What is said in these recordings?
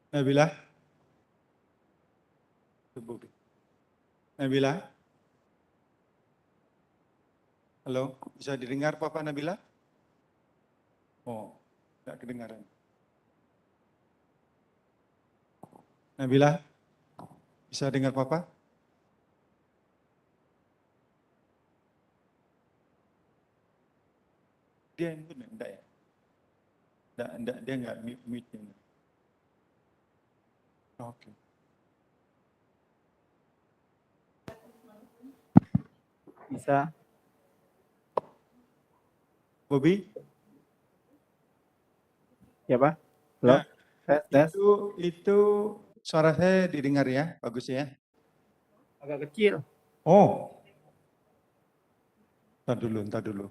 Nabila? Nabila? Halo, bisa didengar Papa Nabila? Oh, tidak kedengaran. Nabila? Bisa dengar Papa? Dia enggak ya? Enggak, dia enggak mute. Oke. Bisa. Bobby? Ya, Pak. Halo. Nah, Tes. itu suara saya didengar ya, bagus ya? Agak kecil. Oh, entar dulu.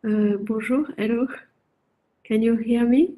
Bonjour, hello. Can you hear me?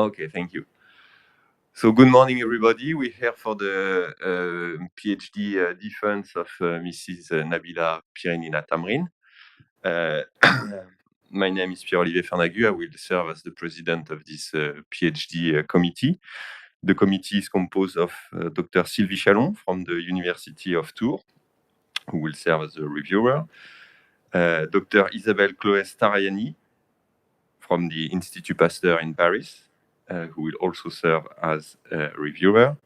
Okay, thank you. So good morning, everybody. We're here for the PhD defense of Mrs. Nabila Pirinina Tamrin. My name is Pierre-Olivier Fernagu. I will serve as the president of this PhD committee. The committee is composed of Dr. Sylvie Chalon from the University of Tours, who will serve as a reviewer, Dr. Isabelle Chloé Stariani from the Institut Pasteur in Paris, who will also serve as a reviewer,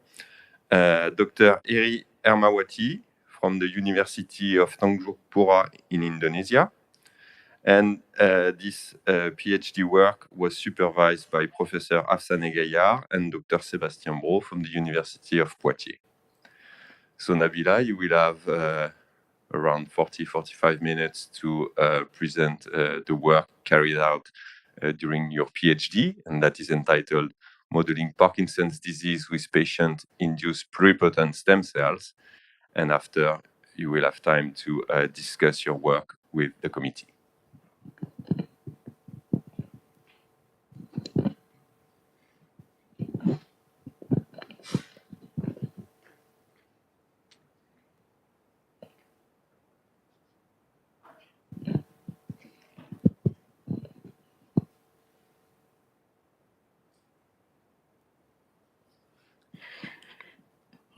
Dr. Eri Ermawati from the University of Tanjung Pura in Indonesia. And this PhD work was supervised by Professor Afsane Gaillard and Dr. Sébastien Brault from the University of Poitiers. So Nabila, you will have around 40-45 minutes to present the work carried out during your PhD, and that is entitled Modeling Parkinson's Disease with Patient-Induced Pluripotent Stem Cells. And after, you will have time to discuss your work with the committee.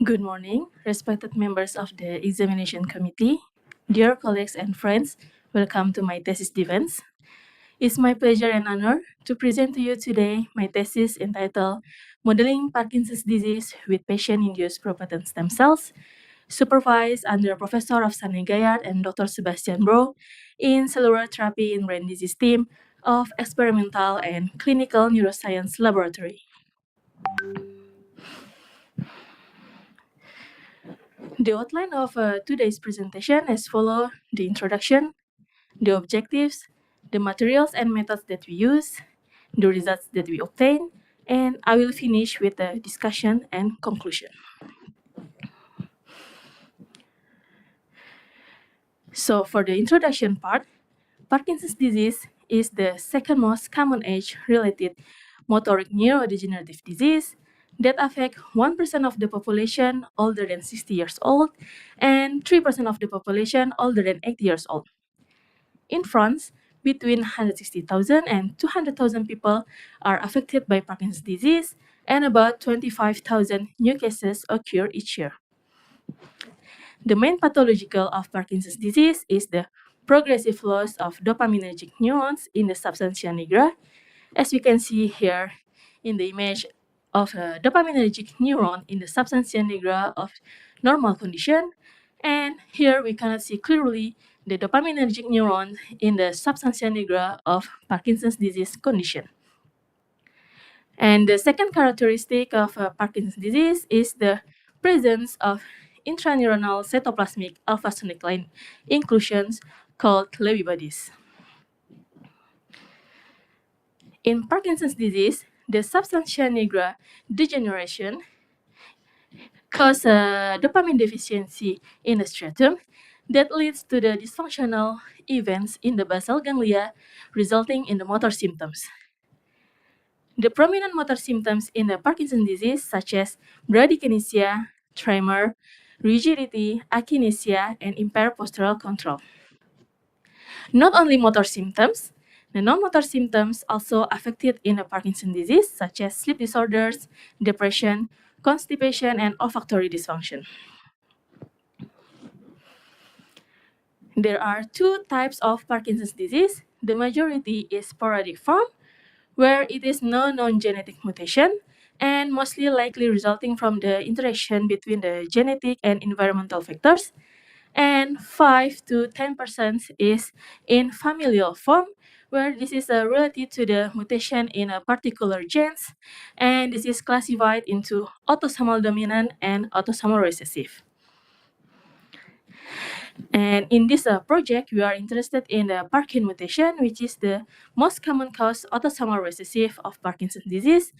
Good morning, respected members of the examination committee, dear colleagues and friends. Welcome to my thesis defense. It's my pleasure and honor to present to you today my thesis entitled Modeling Parkinson's Disease with Patient-Induced Pluripotent Stem Cells, supervised under Professor Afsane Gaillard and Dr. Sébastien Brault in Cellular Therapy in Brain Disease team of Experimental and Clinical Neuroscience Laboratory. The outline of today's presentation is follow the introduction, the objectives, the materials and methods that we use, the results that we obtain, and I will finish with the discussion and conclusion. So for the introduction part, Parkinson's disease is the second most common age-related motoric neurodegenerative disease that affect 1% of the population older than 60 years old and 3% of the population older than 80 years old. In France, between 160,000 and 200,000 people are affected by Parkinson's disease, and about 25,000 new cases occur each year. The main pathological of Parkinson's disease is the progressive loss of dopaminergic neurons in the substantia nigra, as we can see here in the image of a dopaminergic neuron in the substantia nigra of normal condition. And here we cannot see clearly the dopaminergic neuron in the substantia nigra of Parkinson's disease condition. And the second characteristic of Parkinson's disease is the presence of intraneuronal cytoplasmic alpha-synuclein inclusions called Lewy bodies. In Parkinson's disease, the substantia nigra degeneration causes dopamine deficiency in the stratum that leads to the dysfunctional events in the basal ganglia, resulting in the motor symptoms. The prominent motor symptoms in the Parkinson's disease, such as bradykinesia, tremor, rigidity, akinesia, and impaired postural control. Not only motor symptoms, the non-motor symptoms also affected in the Parkinson's disease, such as sleep disorders, depression, constipation, and olfactory dysfunction. There are two types of Parkinson's disease. The majority is sporadic form, where it is no known genetic mutation and mostly likely resulting from the interaction between the genetic and environmental factors. And 5 to 10% is in familial form, where this is related to the mutation in a particular genes, and this is classified into autosomal dominant and autosomal recessive. And in this project, we are interested in the Parkin mutation, which is the most common cause autosomal recessive of Parkinson's disease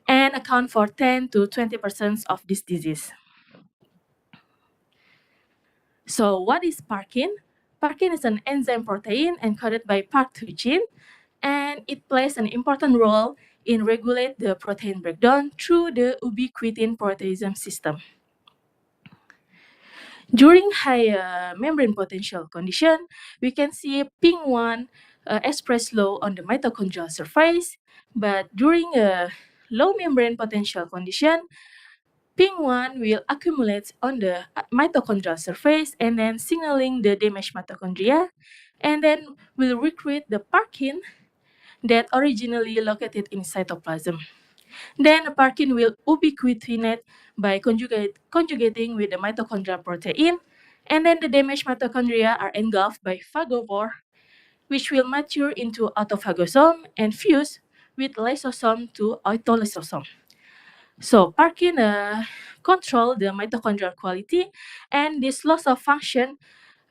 and account for 10 to 20% of this disease. So what is Parkin? Parkin is an enzyme protein encoded by Park2 gene, and it plays an important role in regulate the protein breakdown through the ubiquitin proteasome system. During high membrane potential condition, we can see ping-1 expressed low on the mitochondrial surface, but during a low membrane potential condition, ping-1 will accumulate on the mitochondrial surface and then signaling the damaged mitochondria, and then will recruit the parkin that originally located in cytoplasm. Then parkin will ubiquitinate by conjugating with the mitochondrial protein, and then the damaged mitochondria are engulfed by phagophore, which will mature into autophagosome and fuse with lysosome to autolysosome. So parkin control the mitochondrial quality, and this loss of function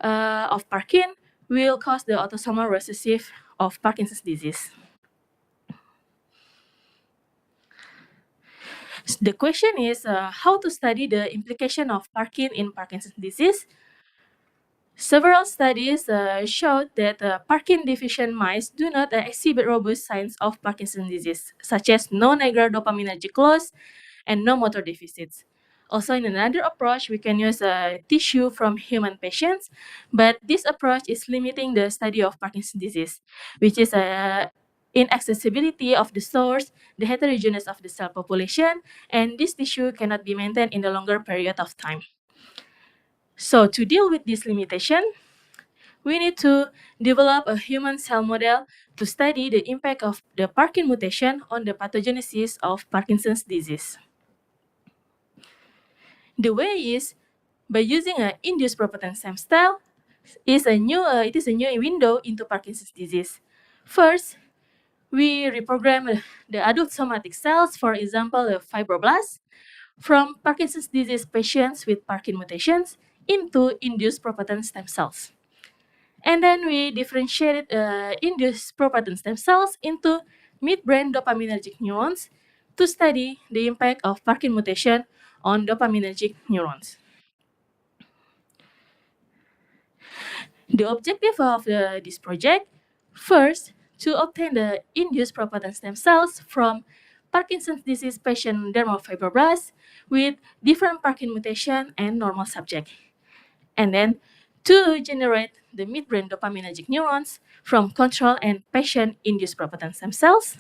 of parkin will cause the autosomal recessive of Parkinson's disease. The question is how to study the implication of parkin in Parkinson's disease. Several studies showed that parkin deficient mice do not exhibit robust signs of Parkinson's disease, such as no negative dopaminergic loss and no motor deficits. Also, in another approach, we can use tissue from human patients, but this approach is limiting the study of Parkinson's disease, which is inaccessibility of the source, the heterogeneous of the cell population, and this tissue cannot be maintained in a longer period of time. So to deal with this limitation, we need to develop a human cell model to study the impact of the parkin mutation on the pathogenesis of Parkinson's disease. The way is by using an induced pluripotent stem cell. It is a new window into Parkinson's disease. First, we reprogram the adult somatic cells, for example, the fibroblasts, from Parkinson's disease patients with parkin mutations into induced pluripotent stem cells. And then we differentiated induced pluripotent stem cells into midbrain dopaminergic neurons to study the impact of parkin mutation on dopaminergic neurons. The objective of this project, first, to obtain the induced pluripotent stem cells from Parkinson's disease patient dermal fibroblasts with different parkin mutation and normal subject. And then to generate the midbrain dopaminergic neurons from control and patient-induced pluripotent stem cells.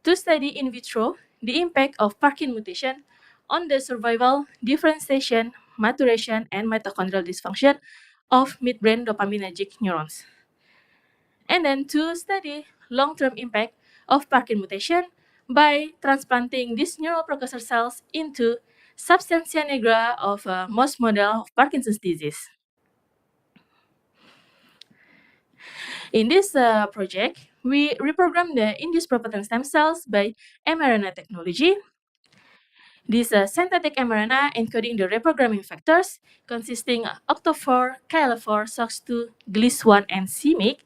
To study in vitro the impact of parkin mutation on the survival, differentiation, maturation, and mitochondrial dysfunction of midbrain dopaminergic neurons. And then to study long-term impact of parkin mutation by transplanting these neural precursor cells into substantia nigra of a mouse model of Parkinson's disease. In this project, we reprogrammed the induced pluripotent stem cells by mRNA technology. This synthetic mRNA encoding the reprogramming factors consisting of OCT4, KLF4, SOX2, GLIS1, and c-MYC.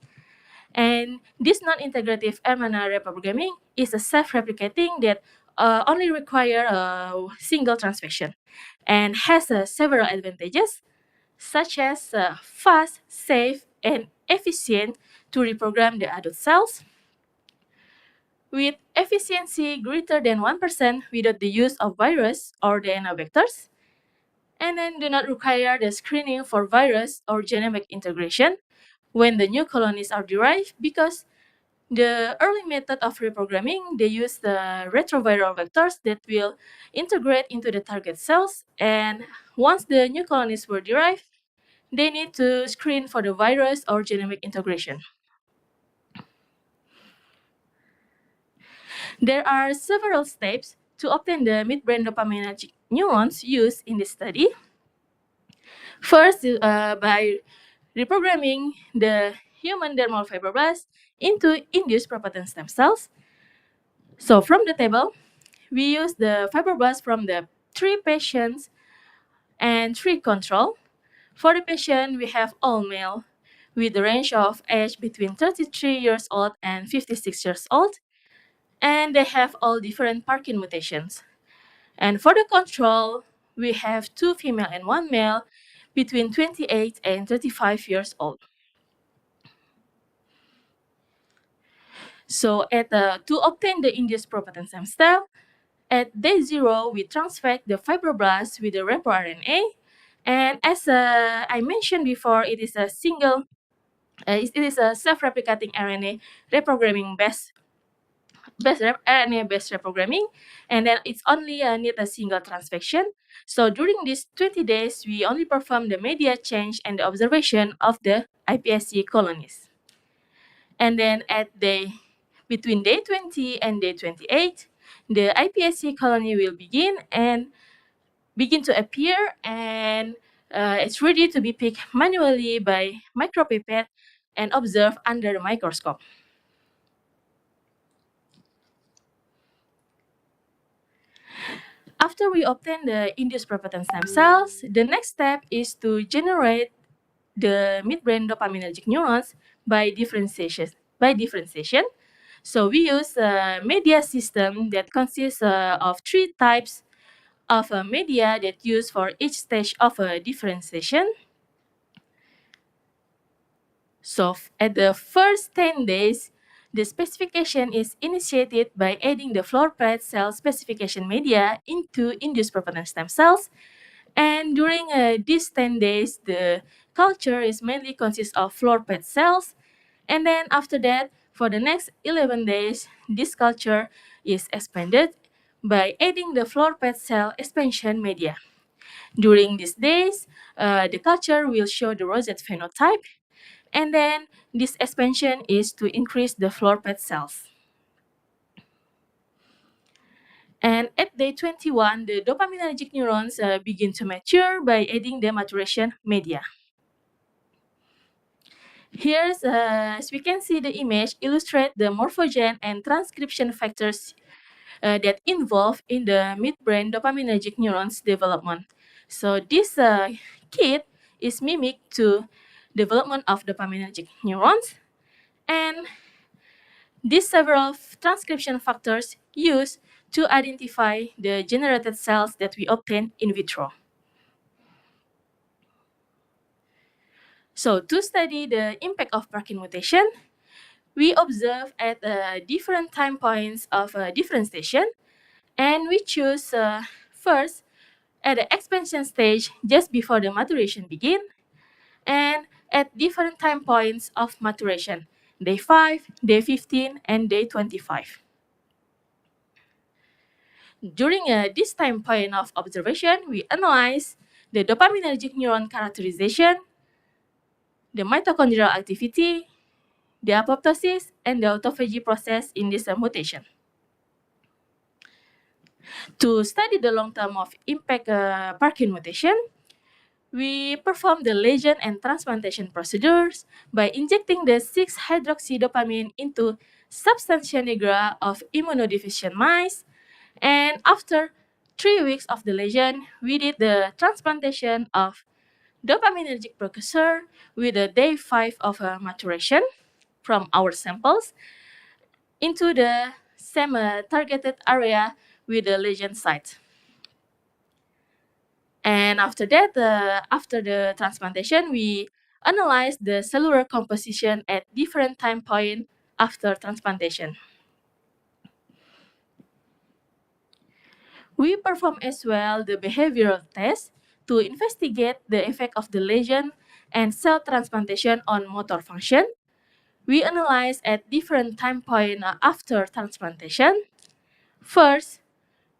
And this non-integrative mRNA reprogramming is a self-replicating that only require a single transfection and has several advantages, such as fast, safe, and efficient to reprogram the adult cells, with efficiency greater than 1% without the use of virus or DNA vectors, and then do not require the screening for virus or genomic integration when the new colonies are derived, because the early method of reprogramming, they use the retroviral vectors that will integrate into the target cells, and once the new colonies were derived, they need to screen for the virus or genomic integration. There are several steps to obtain the midbrain dopaminergic neurons used in this study. First, by reprogramming the human dermal fibroblasts into induced pluripotent stem cells. So from the table, we use the fibroblasts from the 3 patients and 3 control. For the patient, we have all male with the range of age between 33 years old and 56 years old, and they have all different parkin mutations. And for the control, we have 2 female and 1 male between 28 and 35 years old. So to obtain the induced pluripotent stem cell, at day 0, we transfect the fibroblast with the repo RNA. And as I mentioned before, it is a self-replicating RNA reprogramming RNA-based reprogramming, and then it's only need a single transfection. So during these 20 days, we only perform the media change and the observation of the iPSC colonies. And then between day 20 and day 28, the iPSC colony will begin to appear, and it's ready to be picked manually by micropipette and observed under the microscope. After we obtain the induced pluripotent stem cells, the next step is to generate the midbrain dopaminergic neurons by differentiation. So we use a media system that consists of 3 types of media that used for each stage of differentiation. So at the first 10 days, the specification is initiated by adding the floor plate cell specification media into induced pluripotent stem cells. And during these 10 days, the culture is mainly consists of floor plate cells. And then after that, for the next 11 days, this culture is expanded by adding the floor plate cell expansion media. During these days, the culture will show the rosette phenotype, and then this expansion is to increase the floor plate cells. And at day 21, the dopaminergic neurons begin to mature by adding the maturation media. Here's, as we can see, the image illustrate the morphogen and transcription factors that involve in the midbrain dopaminergic neurons development. So this kit is mimic to development of dopaminergic neurons, and these several transcription factors used to identify the generated cells that we obtain in vitro. So to study the impact of Parkin mutation, we observe at different time points of differentiation, and we choose first at the expansion stage just before the maturation begin, and at different time points of maturation, day 5, day 15, and day 25. During this time point of observation, we analyze the dopaminergic neuron characterization, the mitochondrial activity, the apoptosis, and the autophagy process in this mutation. To study the long term of impact Parkin mutation, we perform the lesion and transplantation procedures by injecting the 6-hydroxydopamine into substantia nigra of immunodeficient mice. And after 3 weeks of the lesion, we did the transplantation of dopaminergic precursor with a day 5 of maturation from our samples into the same targeted area with the lesion site. And after that, after the transplantation, we analyze the cellular composition at different time points after transplantation. We perform as well the behavioral test to investigate the effect of the lesion and cell transplantation on motor function. We analyze at different time points after transplantation. First,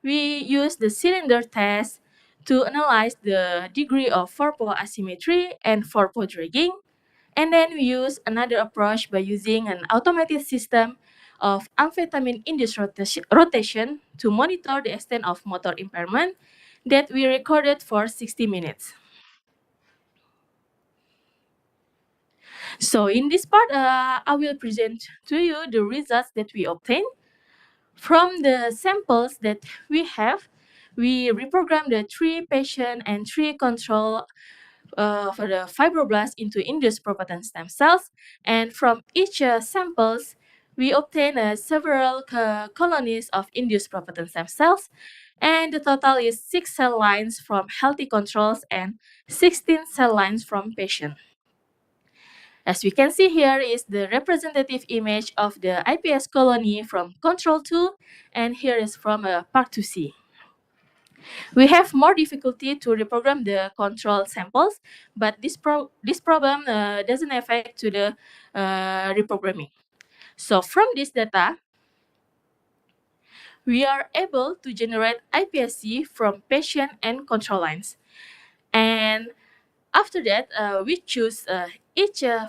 we use the cylinder test to analyze the degree of 4-po asymmetry and 4-po dragging. And then we use another approach by using an automated system of amphetamine-induced rotation to monitor the extent of motor impairment that we recorded for 60 minutes. So in this part, I will present to you the results that we obtained. From the samples that we have, we reprogrammed the 3 patient and 3 control for the fibroblasts into induced pluripotent stem cells. And from each samples, we obtain several colonies of induced pluripotent stem cells. And the total is 6 cell lines from healthy controls and 16 cell lines from patient. As we can see here is the representative image of the iPS colony from control 2, and here is from part 2C. We have more difficulty to reprogram the control samples, but this problem doesn't affect to the reprogramming. So from this data, we are able to generate iPSC from patient and control lines. And after that, we choose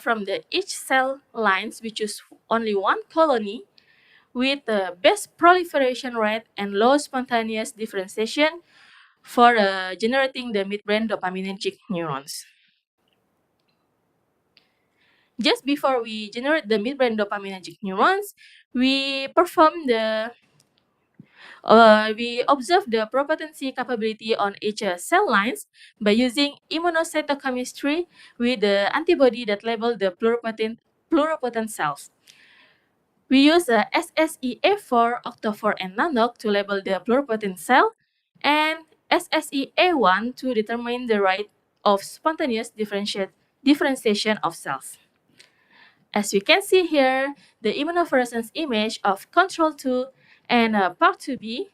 from each cell lines, we choose only one colony with the best proliferation rate and low spontaneous differentiation for generating the midbrain dopaminergic neurons. Just before we generate the midbrain dopaminergic neurons, we perform we observe the pluripotency capability on each cell lines by using immunocytochemistry with the antibody that label the pluripotent cells. We use SSEA4, Octo4, and NANOC to label the pluripotent cell, and SSEA1 to determine the rate of spontaneous differentiation of cells. As we can see here, the immunofluorescence image of control 2 and part 2B,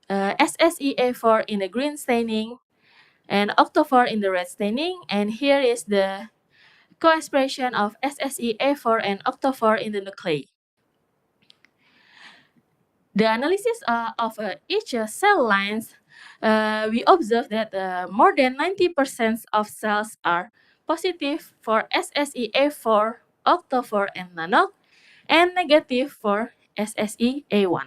SSEA4 in the green staining and Octo4 in the red staining, and here is the co-expression of SSEA4 and Octo4 in the nuclei. The analysis of each cell lines, we observe that more than 90% of cells are positive for SSEA4, Octo4, and NANOC, and negative for SSEA1.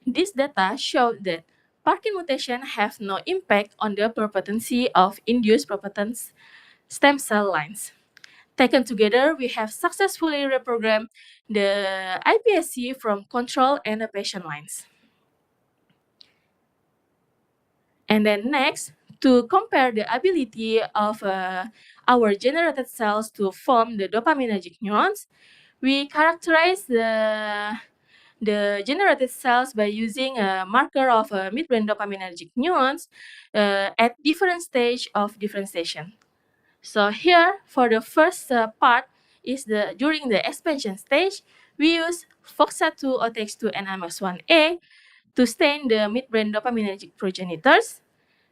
This data show that Parkin mutation have no impact on the pluripotency of induced pluripotent stem cell lines. Taken together, we have successfully reprogrammed the iPSC from control and the patient lines. And then next, to compare the ability of our generated cells to form the dopaminergic neurons, we characterize the generated cells by using a marker of midbrain dopaminergic neurons at different stage of differentiation. So here, for the first part, is during the expansion stage, we use FOXA2, OTX2, and MS1A to stain the midbrain dopaminergic progenitors.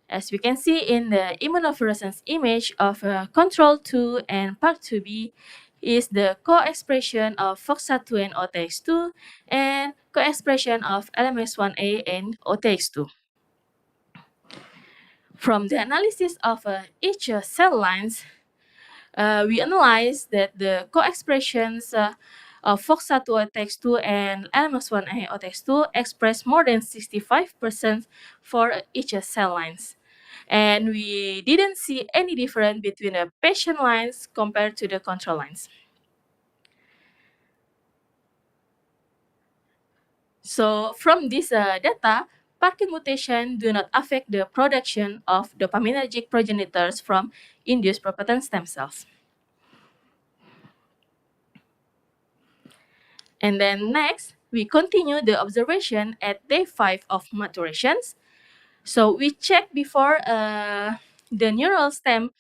As we can see in the immunofluorescence image of control 2 and part 2B, is the co-expression of FOXA2 and OTX2 and co-expression of LMS1A and OTX2. From the analysis of each cell lines, we analyze that the co-expressions of FOXA2 OTX2 and LMS1A OTX2 express more than 65% for each cell lines. And we didn't see any difference between the patient lines compared to the control lines. So from this data, Parkin mutation do not affect the production of dopaminergic progenitors from induced pluripotent stem cells. And then next, we continue the observation at day 5 of maturations. So we checked before the neural stem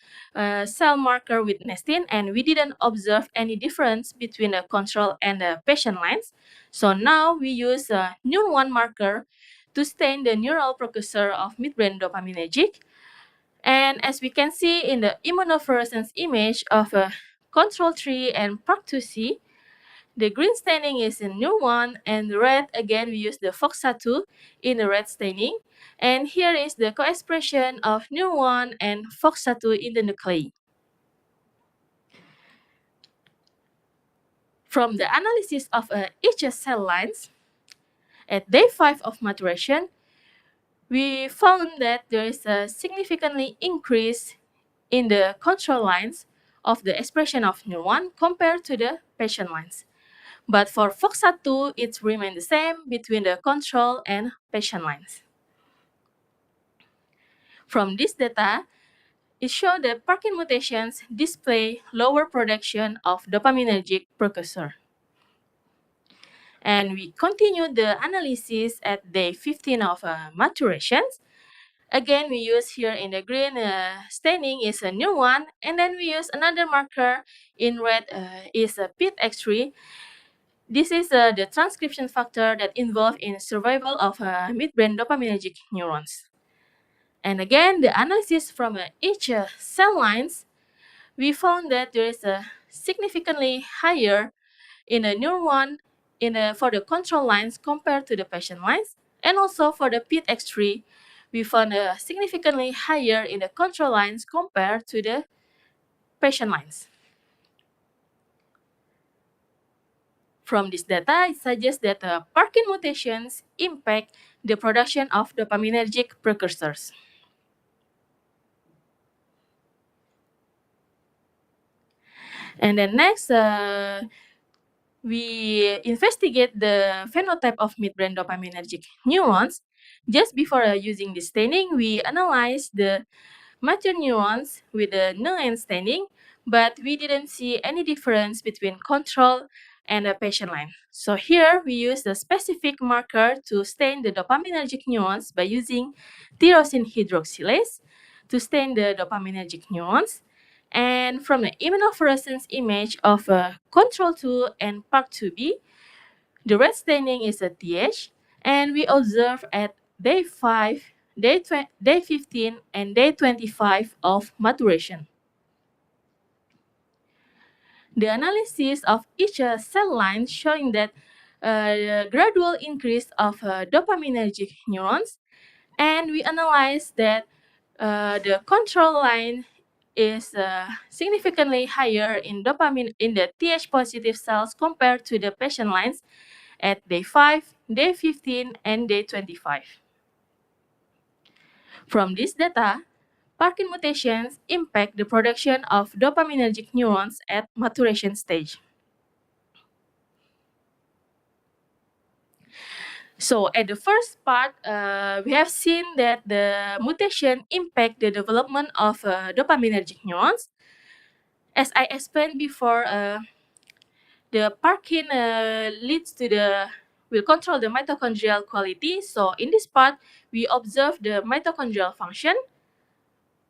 cell marker with nestin, and we didn't observe any difference between the control and the patient lines. So now we use a Neuron1 marker to stain the neural precursor of midbrain dopaminergic. And as we can see in the immunofluorescence image of control 3 and part 2C, the green staining is in Neuron1, and the red, again, we use the FOXA2 in the red staining. And here is the co-expression of Neuron1 and FOXA2 in the nuclei. From the analysis of each cell lines, at day 5 of maturation, we found that there is a significantly increase in the control lines of the expression of Neuron1 compared to the patient lines. But for FOXA2, it remains the same between the control and patient lines. From this data, it shows that Parkin mutations display lower production of dopaminergic precursor. And we continue the analysis at day 15 of maturations. Again, we use here in the green staining is a neuron, and then we use another marker in red is a PIT-X3. This is the transcription factor that involved in survival of midbrain dopaminergic neurons. And again, the analysis from each cell lines, we found that there is a significantly higher in a neuron for the control lines compared to the patient lines, and also for the PIT-X3, we found a significantly higher in the control lines compared to the patient lines. From this data, it suggests that Parkin mutations impact the production of dopaminergic precursors. And then next, we investigate the phenotype of midbrain dopaminergic neurons. Just before using this staining, we analyze the mature neurons with the no-end staining, but we didn't see any difference between control and the patient line. So here we use the specific marker to stain the dopaminergic neurons by using tyrosine hydroxylase to stain the dopaminergic neurons. And from the immunofluorescence image of control 2 and part 2b, the red staining is a TH, and we observe at day 5, day 15, and day 25 of maturation. The analysis of each cell line showing that gradual increase of dopaminergic neurons, and we analyze that the control line is significantly higher in dopamine in the TH positive cells compared to the patient lines at day 5, day 15, and day 25. From this data, Parkin mutations impact the production of dopaminergic neurons at maturation stage. So at the first part, we have seen that the mutation impact the development of dopaminergic neurons. As I explained before, the Parkin will control the mitochondrial quality. So in this part, we observe the mitochondrial function.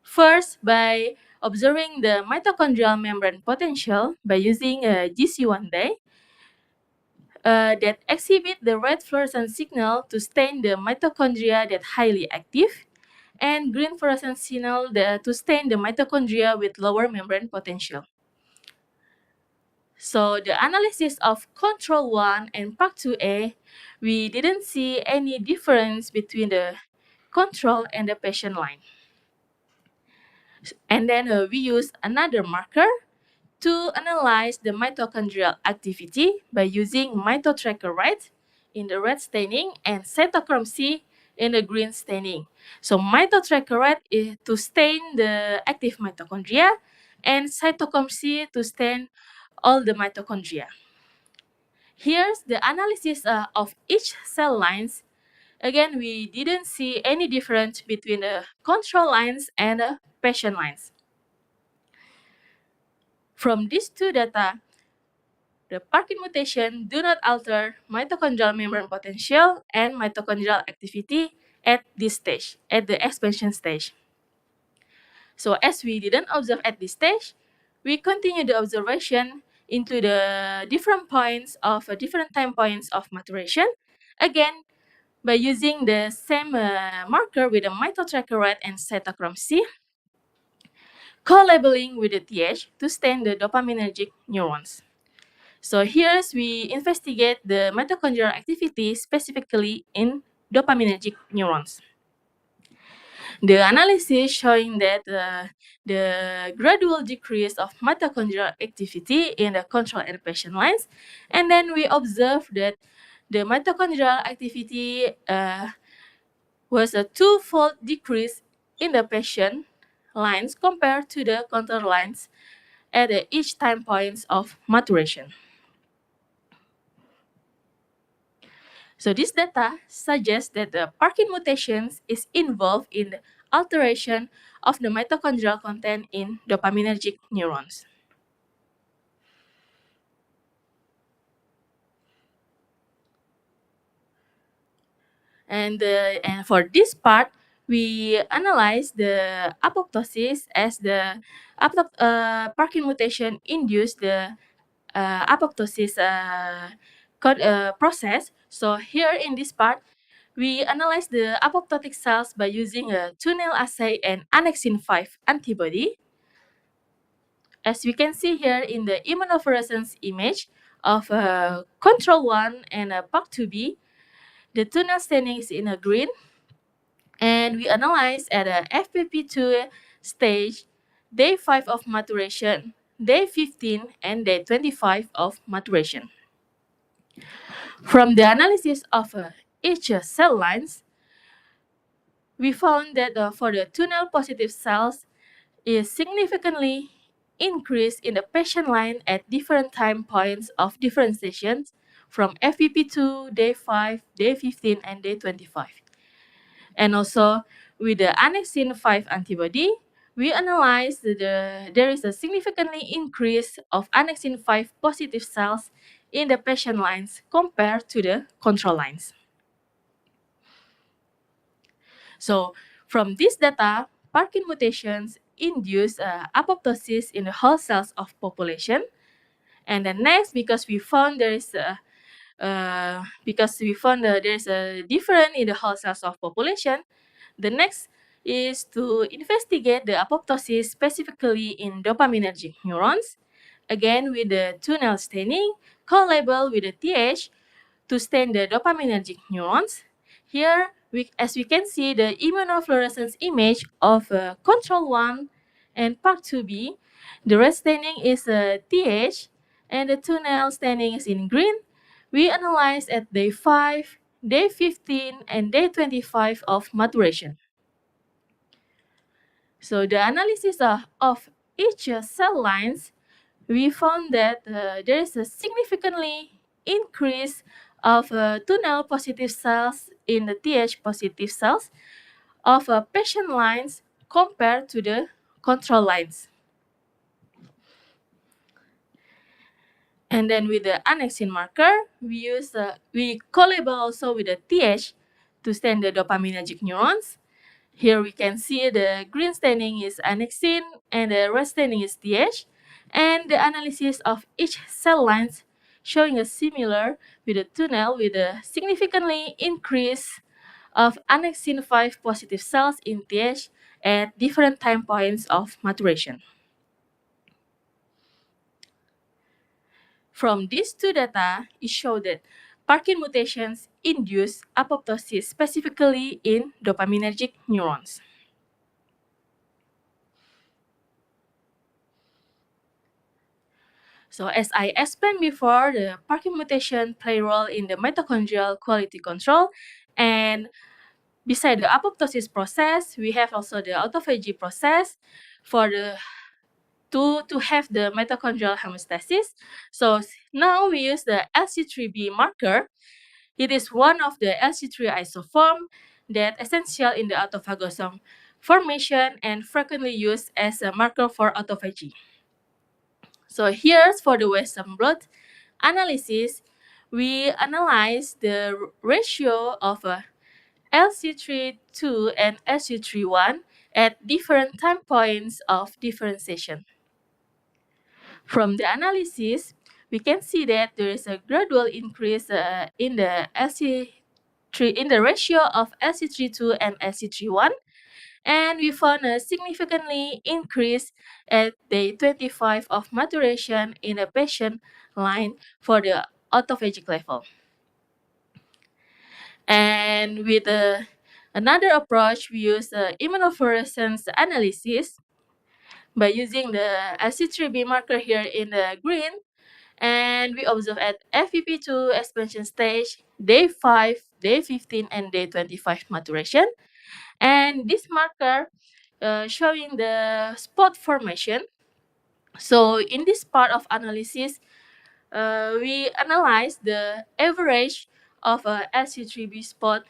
First, by observing the mitochondrial membrane potential by using GC1 dye that exhibit the red fluorescent signal to stain the mitochondria that highly active, and green fluorescent signal to stain the mitochondria with lower membrane potential. So the analysis of control 1 and part 2A, we didn't see any difference between the control and the patient line. And then we use another marker to analyze the mitochondrial activity by using mitotracker red in the red staining and cytochrome C in the green staining. So mitotracker red is to stain the active mitochondria, and cytochrome C to stain all the mitochondria. Here's the analysis of each cell lines. Again, we didn't see any difference between the control lines and the patient lines. From these two data, the Parkin mutation do not alter mitochondrial membrane potential and mitochondrial activity at this stage, at the expansion stage. So as we didn't observe at this stage, we continue the observation into the different points of different time points of maturation, again by using the same marker with the mitotracker red and cytochrome C, co-labeling with the TH to stain the dopaminergic neurons. So here we investigate the mitochondrial activity specifically in dopaminergic neurons. The analysis showing that the gradual decrease of mitochondrial activity in the control and patient lines, and then we observe that the mitochondrial activity was a twofold decrease in the patient lines compared to the control lines at each time points of maturation. So this data suggests that the Parkin mutations is involved in the alteration of the mitochondrial content in dopaminergic neurons. And for this part, we analyze the apoptosis as the Parkin mutation induced the apoptosis process. So here in this part, we analyze the apoptotic cells by using a tunnel assay and annexin 5 antibody. As we can see here in the immunofluorescence image of control 1 and part 2b, the tunnel staining is in a green, and we analyze at a FPP2 stage, day 5 of maturation, day 15, and day 25 of maturation. From the analysis of each cell lines, we found that for the tunnel positive cells is significantly increased in the patient line at different time points of differentiation from FPP2, day 5, day 15, and day 25. And also with the annexin 5 antibody, we analyzed there is a significantly increase of annexin 5 positive cells in the patient lines compared to the control lines. So from this data, Parkin mutations induce apoptosis in the whole cells of population. And then next, because we found there is a difference in the whole cells of population, the next is to investigate the apoptosis specifically in dopaminergic neurons, again with the tunnel staining, co-labeled with the TH to stain the dopaminergic neurons. Here, as we can see, the immunofluorescence image of control 1 and part 2b, the red staining is TH, and the tunnel staining is in green. We analyze at day 5, day 15, and day 25 of maturation. So the analysis of each cell lines, we found that there is a significantly increase of tunnel positive cells in the TH positive cells of patient lines compared to the control lines. And then with the annexin marker, we co-label also with the TH to stain the dopaminergic neurons. Here we can see the green staining is annexin and the red staining is TH, and the analysis of each cell lines showing a similar with the tunnel with a significantly increase of annexin 5 positive cells in TH at different time points of maturation. From these two data, it showed that Parkin mutations induce apoptosis specifically in dopaminergic neurons. So as I explained before, the Parkin mutation play a role in the mitochondrial quality control, and beside the apoptosis process, we have also the autophagy process for the to have the mitochondrial homeostasis. So now we use the LC3B marker. It is one of the LC3 isoform that essential in the autophagosome formation and frequently used as a marker for autophagy. So here's for the Western blot analysis, we analyze the ratio of LC32 and LC31 at different time points of differentiation. From the analysis, we can see that there is a gradual increase in the ratio of LC32 and LC31, and we found a significantly increase at day 25 of maturation in a patient line for the autophagic level. And with another approach, we use immunofluorescence analysis by using the LC3B marker here in the green, and we observe at FPP2 expansion stage, day 5, day 15, and day 25 maturation. And this marker showing the spot formation. So in this part of analysis, we analyze the average of LC3B spot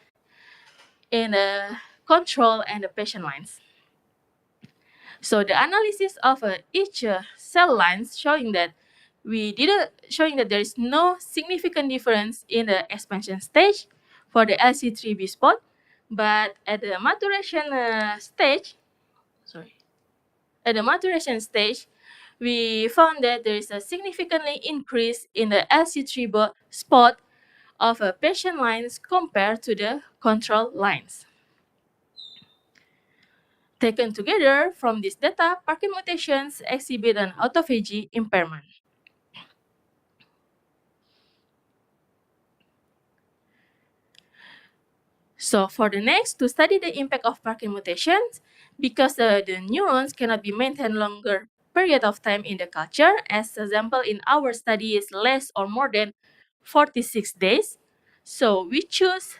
in the control and the patient lines. So the analysis of each cell lines showing that there is no significant difference in the expansion stage for the LC3B spot, But at the maturation stage, we found that there is a significantly increase in the LC3 spot of patient lines compared to the control lines. Taken together from this data, Parkin mutations exhibit an autophagy impairment. So for the next, to study the impact of Parkin mutations, because the neurons cannot be maintained longer period of time in the culture, as example in our study is less or more than 46 days. So we choose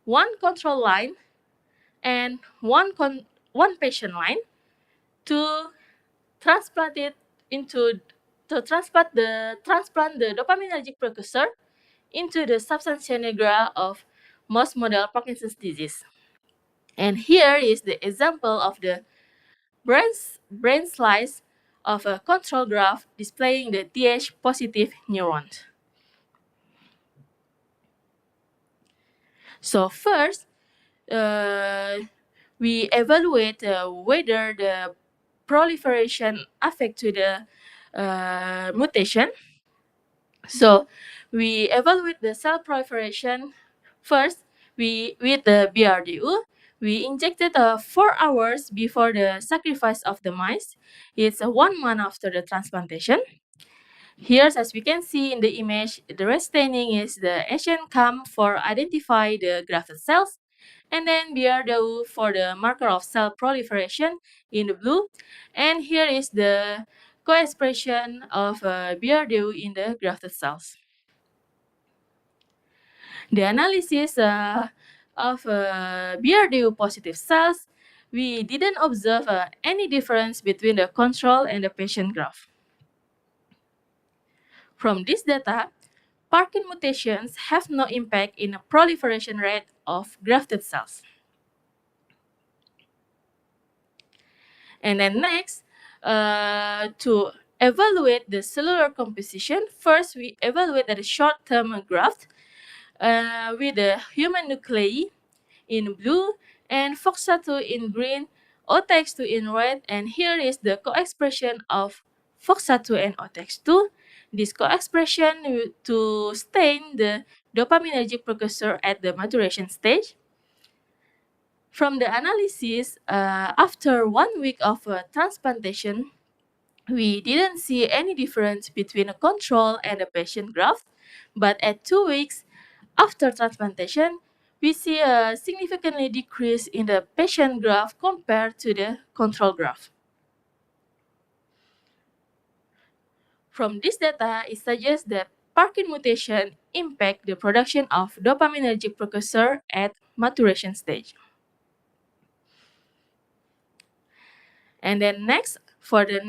one control line and one patient line to transplant it transplant the dopaminergic precursor into the substantia nigra of mouse model Parkinson's disease. And here is the example of the brain slice of a control graph displaying the Th positive neurons. So first, we evaluate whether the proliferation affect to the mutation. So we evaluate the cell proliferation first. With the BRDU, we injected 4 hours before the sacrifice of the mice. It's 1 month after the transplantation. Here, as we can see in the image, the red staining is the Asian cam for identify the grafted cells, and then BRDU for the marker of cell proliferation in the blue. And here is the co-expression of BRDU in the grafted cells. The analysis of BRDU positive cells, we didn't observe any difference between the control and the patient graph. From this data, Parkin mutations have no impact in the proliferation rate of grafted cells. And then next, to evaluate the cellular composition, first we evaluate the short-term graft with the human nuclei in blue and FOXA2 in green, OTX2 in red, and here is the co-expression of FOXA2 and OTX2. This co-expression to stain the dopaminergic precursor at the maturation stage. From the analysis, after 1 week of transplantation, we didn't see any difference between a control and a patient graft, but at 2 weeks after transplantation, we see a significantly decrease in the patient graft compared to the control graft. From this data, it suggests that Parkin mutation impact the production of dopaminergic precursor at maturation stage. And then next, for the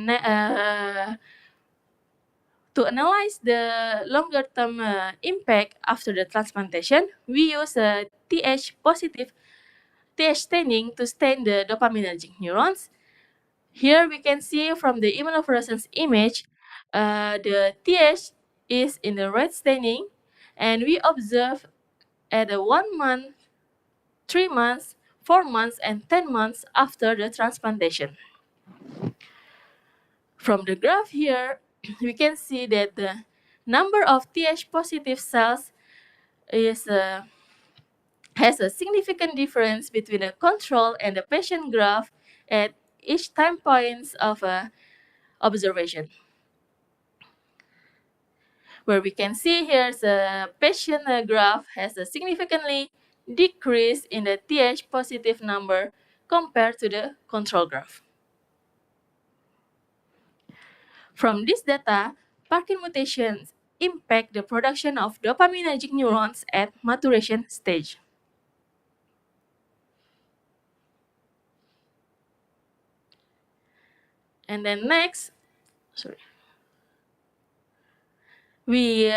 to analyze the longer-term impact after the transplantation, we use a Th positive Th staining to stain the dopaminergic neurons. Here we can see from the immunofluorescence image, the Th is in the red staining, and we observe at 1 month, 3 months, 4 months, and 10 months after the transplantation. From the graph here, we can see that the number of Th positive cells is has a significant difference between the control and the patient graph at each time points of observation. Where we can see here the patient graph has a significantly decrease in the Th positive number compared to the control graph. From this data, Parkin mutations impact the production of dopaminergic neurons at maturation stage. And then next, we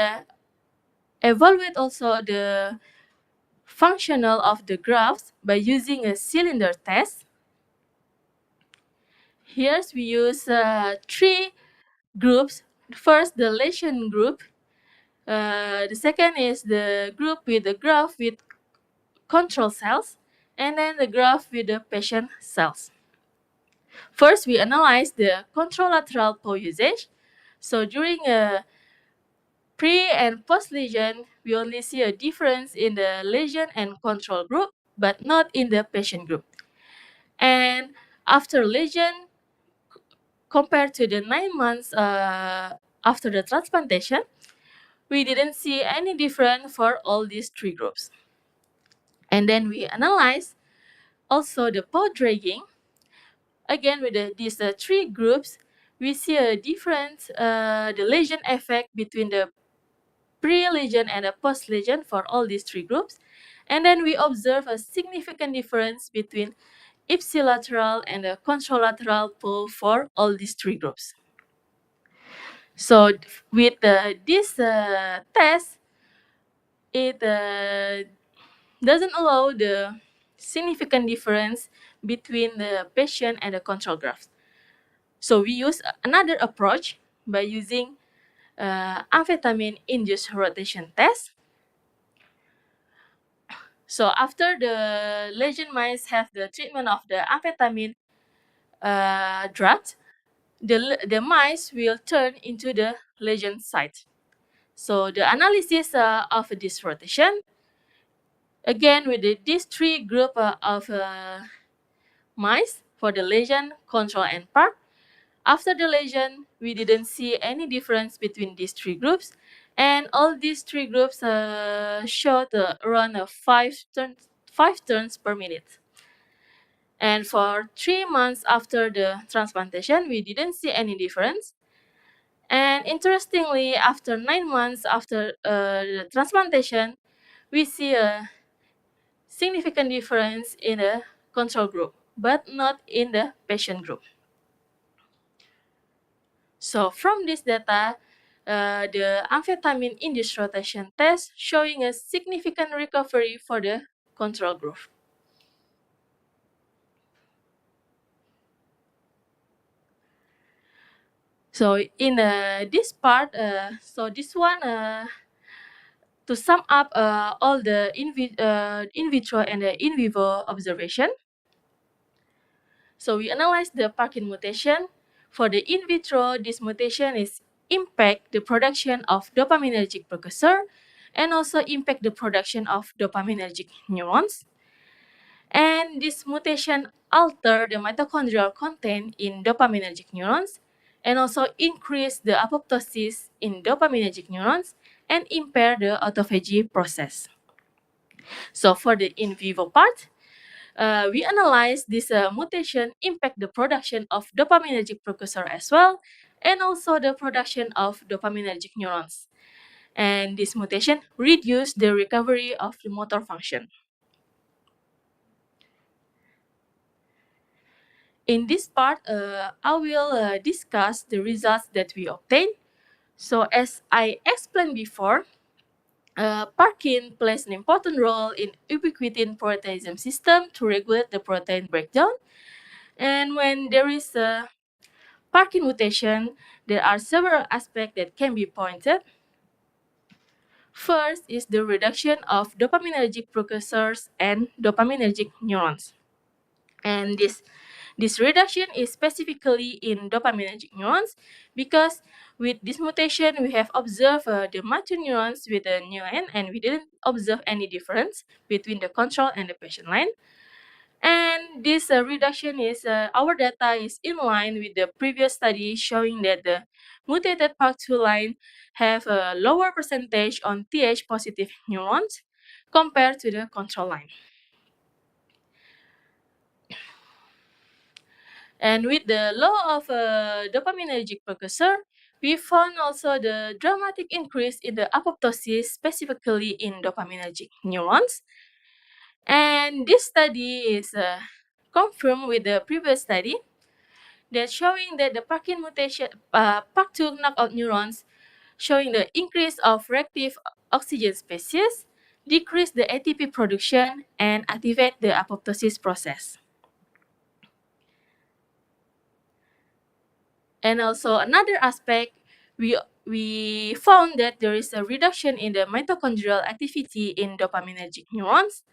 evaluate also the functional of the graphs by using a cylinder test. Here we use 3 groups. First, the lesion group. The second is the group with the graph with control cells. and then the graph with the patient cells. First, we analyze the contralateral pole usage. So during a pre and post lesion, we only see a difference in the lesion and control group, but not in the patient group. And after lesion, compared to the 9 months after the transplantation, we didn't see any difference for all these three groups. And then we analyze also the pole dragging. Again, with these three groups, we see a difference, the lesion effect between the pre-lesion and the post-lesion for all these three groups. And then we observe a significant difference between ipsilateral and the contralateral pole for all these three groups. So with this test, it doesn't allow the significant difference between the patient and the control graphs. So we use another approach by using amphetamine-induced rotation test. So after the lesion mice have the treatment of the amphetamine drugs, the mice will turn into the lesion site. So the analysis of this rotation, again with these three groups of mice for the lesion, control, and park. After the lesion, we didn't see any difference between these three groups, and all these three groups showed around 5 turns per minute. And for 3 months after the transplantation, we didn't see any difference. And interestingly, after 9 months after the transplantation, we see a significant difference in the control group, but not in the patient group. So from this data, the amphetamine-induced rotation test showing a significant recovery for the control group. So in this part, so this one, to sum up all the in vitro and the in vivo observation. So we analyze the Parkinson mutation. For the in vitro, this mutation is impact the production of dopaminergic precursor and also impact the production of dopaminergic neurons. And this mutation alter the mitochondrial content in dopaminergic neurons and also increase the apoptosis in dopaminergic neurons and impair the autophagy process. So for the in vivo part, we analyze this mutation impact the production of dopaminergic precursor as well, and also the production of dopaminergic neurons. And this mutation reduce the recovery of the motor function. In this part, I will discuss the results that we obtained. So as I explained before, Parkin plays an important role in ubiquitin proteasome system to regulate the protein breakdown. And when there is a Parkin mutation, there are several aspects that can be pointed. First is the reduction of dopaminergic precursors and dopaminergic neurons. And this reduction is specifically in dopaminergic neurons because with this mutation, we have observed the mature neurons with the neuron, and we didn't observe any difference between the control and the patient line. And this reduction is, our data is in line with the previous study showing that the mutated PARK2 line have a lower percentage on TH positive neurons compared to the control line. And with the law of dopaminergic precursor, we found also the dramatic increase in the apoptosis, specifically in dopaminergic neurons. And this study is confirmed with the previous study that showing that the Parkin mutation, PARK2 knockout neurons, showing the increase of reactive oxygen species, decrease the ATP production, and activate the apoptosis process. And also another aspect, we found that there is a reduction in the mitochondrial activity in dopaminergic neurons.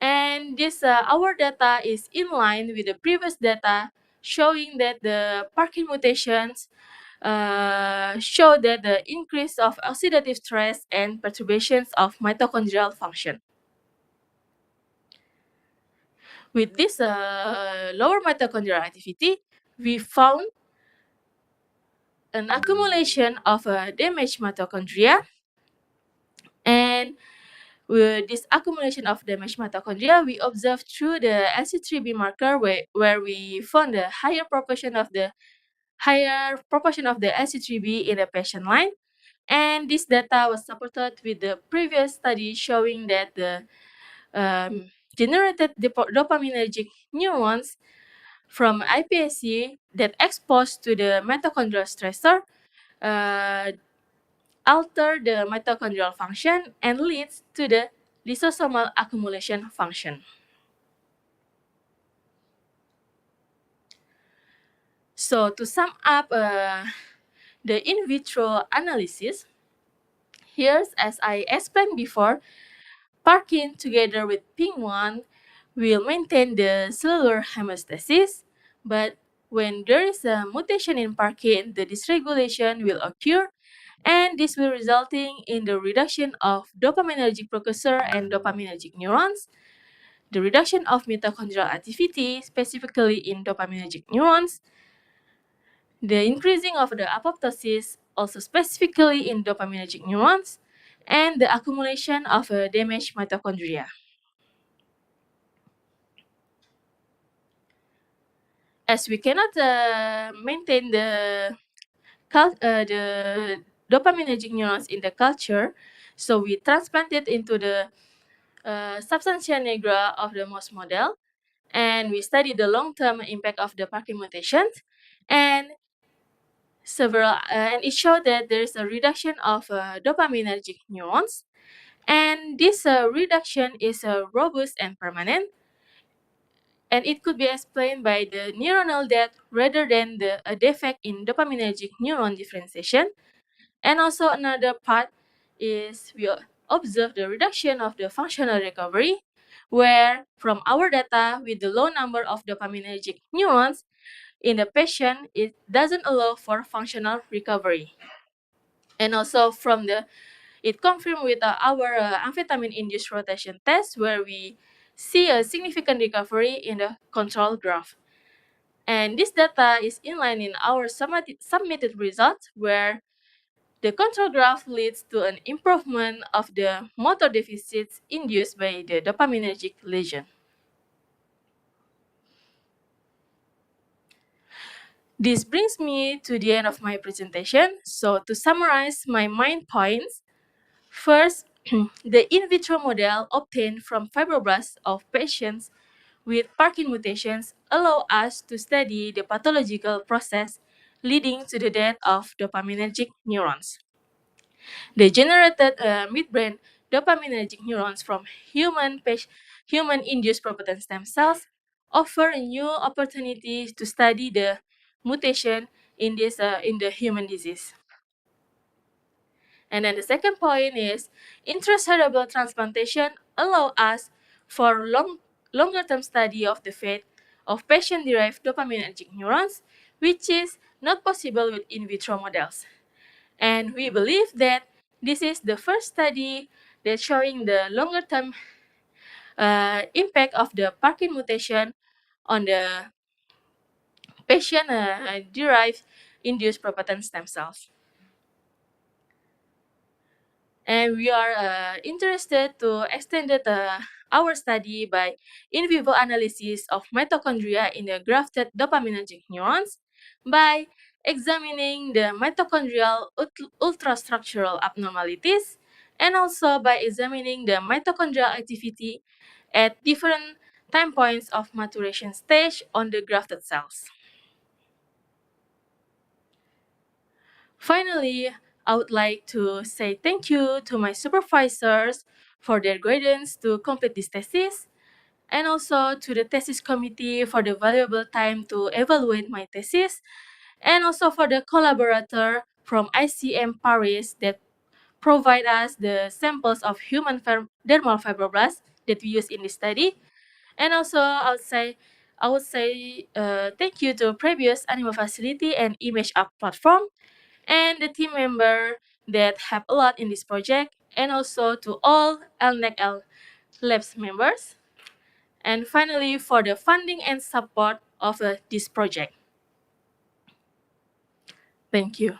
And this our data is in line with the previous data, showing that the Parkin mutations show that the increase of oxidative stress and perturbations of mitochondrial function. With this lower mitochondrial activity, we found an accumulation of damaged mitochondria, and with this accumulation of damaged mitochondria, we observed through the LC3B marker where we found a higher proportion of the LC3B in the patient line. And this data was supported with the previous study showing that the generated dopaminergic neurons from iPSC that exposed to the mitochondrial stressor alter the mitochondrial function and leads to the lysosomal accumulation function. So to sum up the in vitro analysis, here's as I explained before, Parkin together with PING1 will maintain the cellular homeostasis, but when there is a mutation in Parkin, the dysregulation will occur, and this will resulting in the reduction of dopaminergic precursor and dopaminergic neurons, the reduction of mitochondrial activity, specifically in dopaminergic neurons, the increasing of the apoptosis, also specifically in dopaminergic neurons, and the accumulation of damaged mitochondria. As we cannot maintain the dopaminergic neurons in the culture, so we transplanted into the substantia nigra of the mouse model, and we studied the long-term impact of the Parkin mutations, and and it showed that there is a reduction of dopaminergic neurons, and this reduction is robust and permanent, and it could be explained by the neuronal death rather than a defect in dopaminergic neuron differentiation. And also another part is we observe the reduction of the functional recovery, where from our data with the low number of dopaminergic neurons in the patient, it doesn't allow for functional recovery. And also from it confirmed with our amphetamine-induced rotation test, where we see a significant recovery in the control graph. And this data is in line in our submitted results, where the control graph leads to an improvement of the motor deficits induced by the dopaminergic lesion. This brings me to the end of my presentation. So to summarize my main points, first, the in vitro model obtained from fibroblasts of patients with Parkin mutations allow us to study the pathological process leading to the death of dopaminergic neurons. The generated midbrain dopaminergic neurons from human-induced pluripotent stem cells offer a new opportunity to study the mutation in the human disease. And then the second point is intracerebral transplantation allow us for longer-term study of the fate of patient-derived dopaminergic neurons, which is not possible with in vitro models. And we believe that this is the first study that's showing the longer-term impact of the Parkin mutation on the patient-derived induced pluripotent stem cells. And we are interested to extend our study by in vivo analysis of mitochondria in the grafted dopaminergic neurons by examining the mitochondrial ultrastructural abnormalities, and also by examining the mitochondrial activity at different time points of maturation stage on the grafted cells. Finally, I would like to say thank you to my supervisors for their guidance to complete this thesis, and also to the thesis committee for the valuable time to evaluate my thesis, and also for the collaborator from ICM Paris that provide us the samples of human dermal fibroblasts that we use in this study. And also, I would say thank you to previous animal facility and image app platform and the team member that help a lot in this project, and also to all LNEC Labs members. And finally, for the funding and support of this project. Thank you.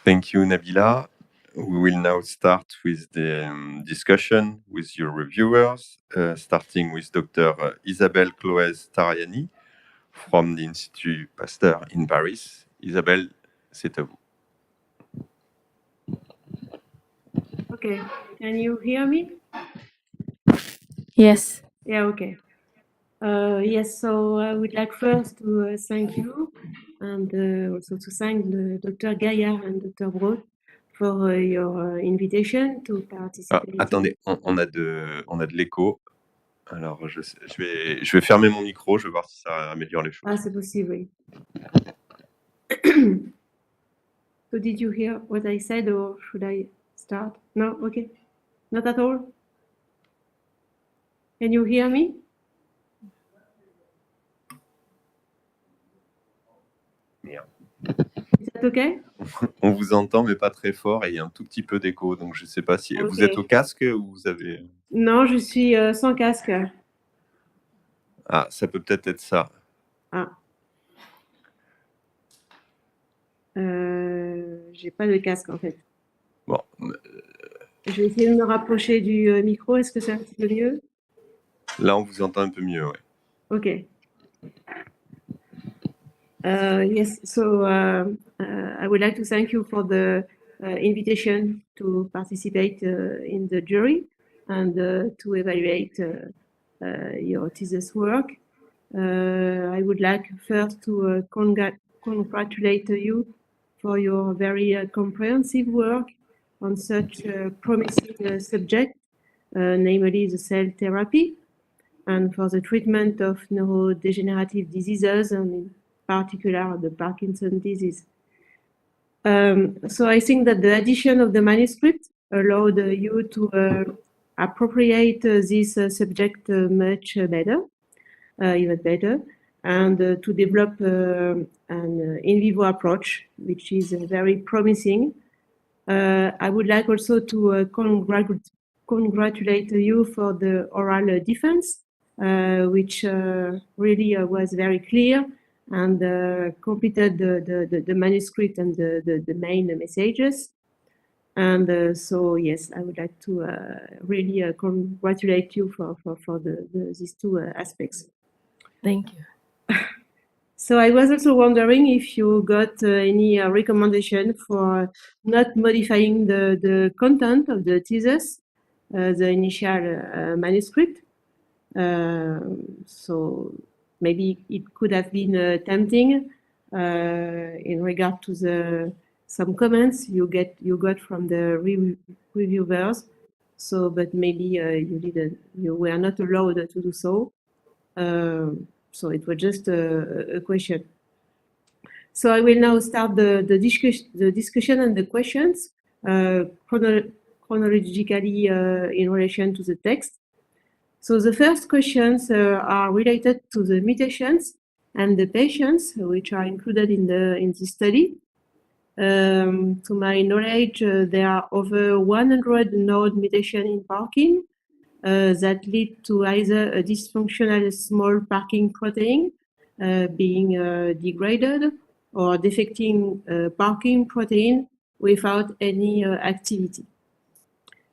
Thank you, Nabila. We will now start with the discussion with your reviewers, starting with Dr. Isabelle Cloez-Tariani from the Institut Pasteur in Paris. Isabelle, c'est à vous. Okay, can you hear me? Yes. Yeah, okay. Yes, so I would like first to thank you and also to thank Dr. Gaillard and Dr. Braud for your invitation to Ah, participate. attendez, on a de l'écho. Alors, je vais fermer mon micro, je vais voir si ça améliore les choses. Ah, c'est possible, oui. So did you hear what I said or should I start? No? Okay. Not at all? Can you hear me? Merde. Is that okay? On vous entend, mais pas très fort, et il y a un tout petit peu d'écho, donc je ne sais pas si... Ok. Vous êtes au casque ou vous avez... Non, je suis sans casque. Ah, ça peut peut-être être ça. Ah. J'ai pas de casque en fait. Bon, Je vais essayer de me rapprocher du micro. Est-ce que c'est un petit peu mieux? là, on vous entend un peu mieux, ouais. Okay. Yes, so I would like to thank you for the invitation to participate in the jury and to evaluate your thesis work. I would like first to congratulate you for your very comprehensive work on such a promising subject, namely the cell therapy, and for the treatment of neurodegenerative diseases, and in particular the Parkinson disease. So I think that the addition of the manuscript allowed you to appropriate this subject much better, even better, and to develop an in vivo approach, which is very promising. I would like also to congratulate you for the oral defense, which really was very clear and completed the manuscript and the main messages. And so, yes, I would like to really congratulate you for these two aspects. Thank you. So I was also wondering if you got any recommendation for not modifying the content of the thesis, the initial manuscript. So maybe it could have been tempting in regard to some comments you got from the reviewers. So, but maybe you were not allowed to do so. So it was just a question. So I will now start the discussion and the questions chronologically in relation to the text. So the first questions are related to the mutations and the patients which are included in this study. To my knowledge, there are over 100 node mutations in Parkin that lead to either a dysfunctional small Parkin protein being degraded or defecting Parkin protein without any activity.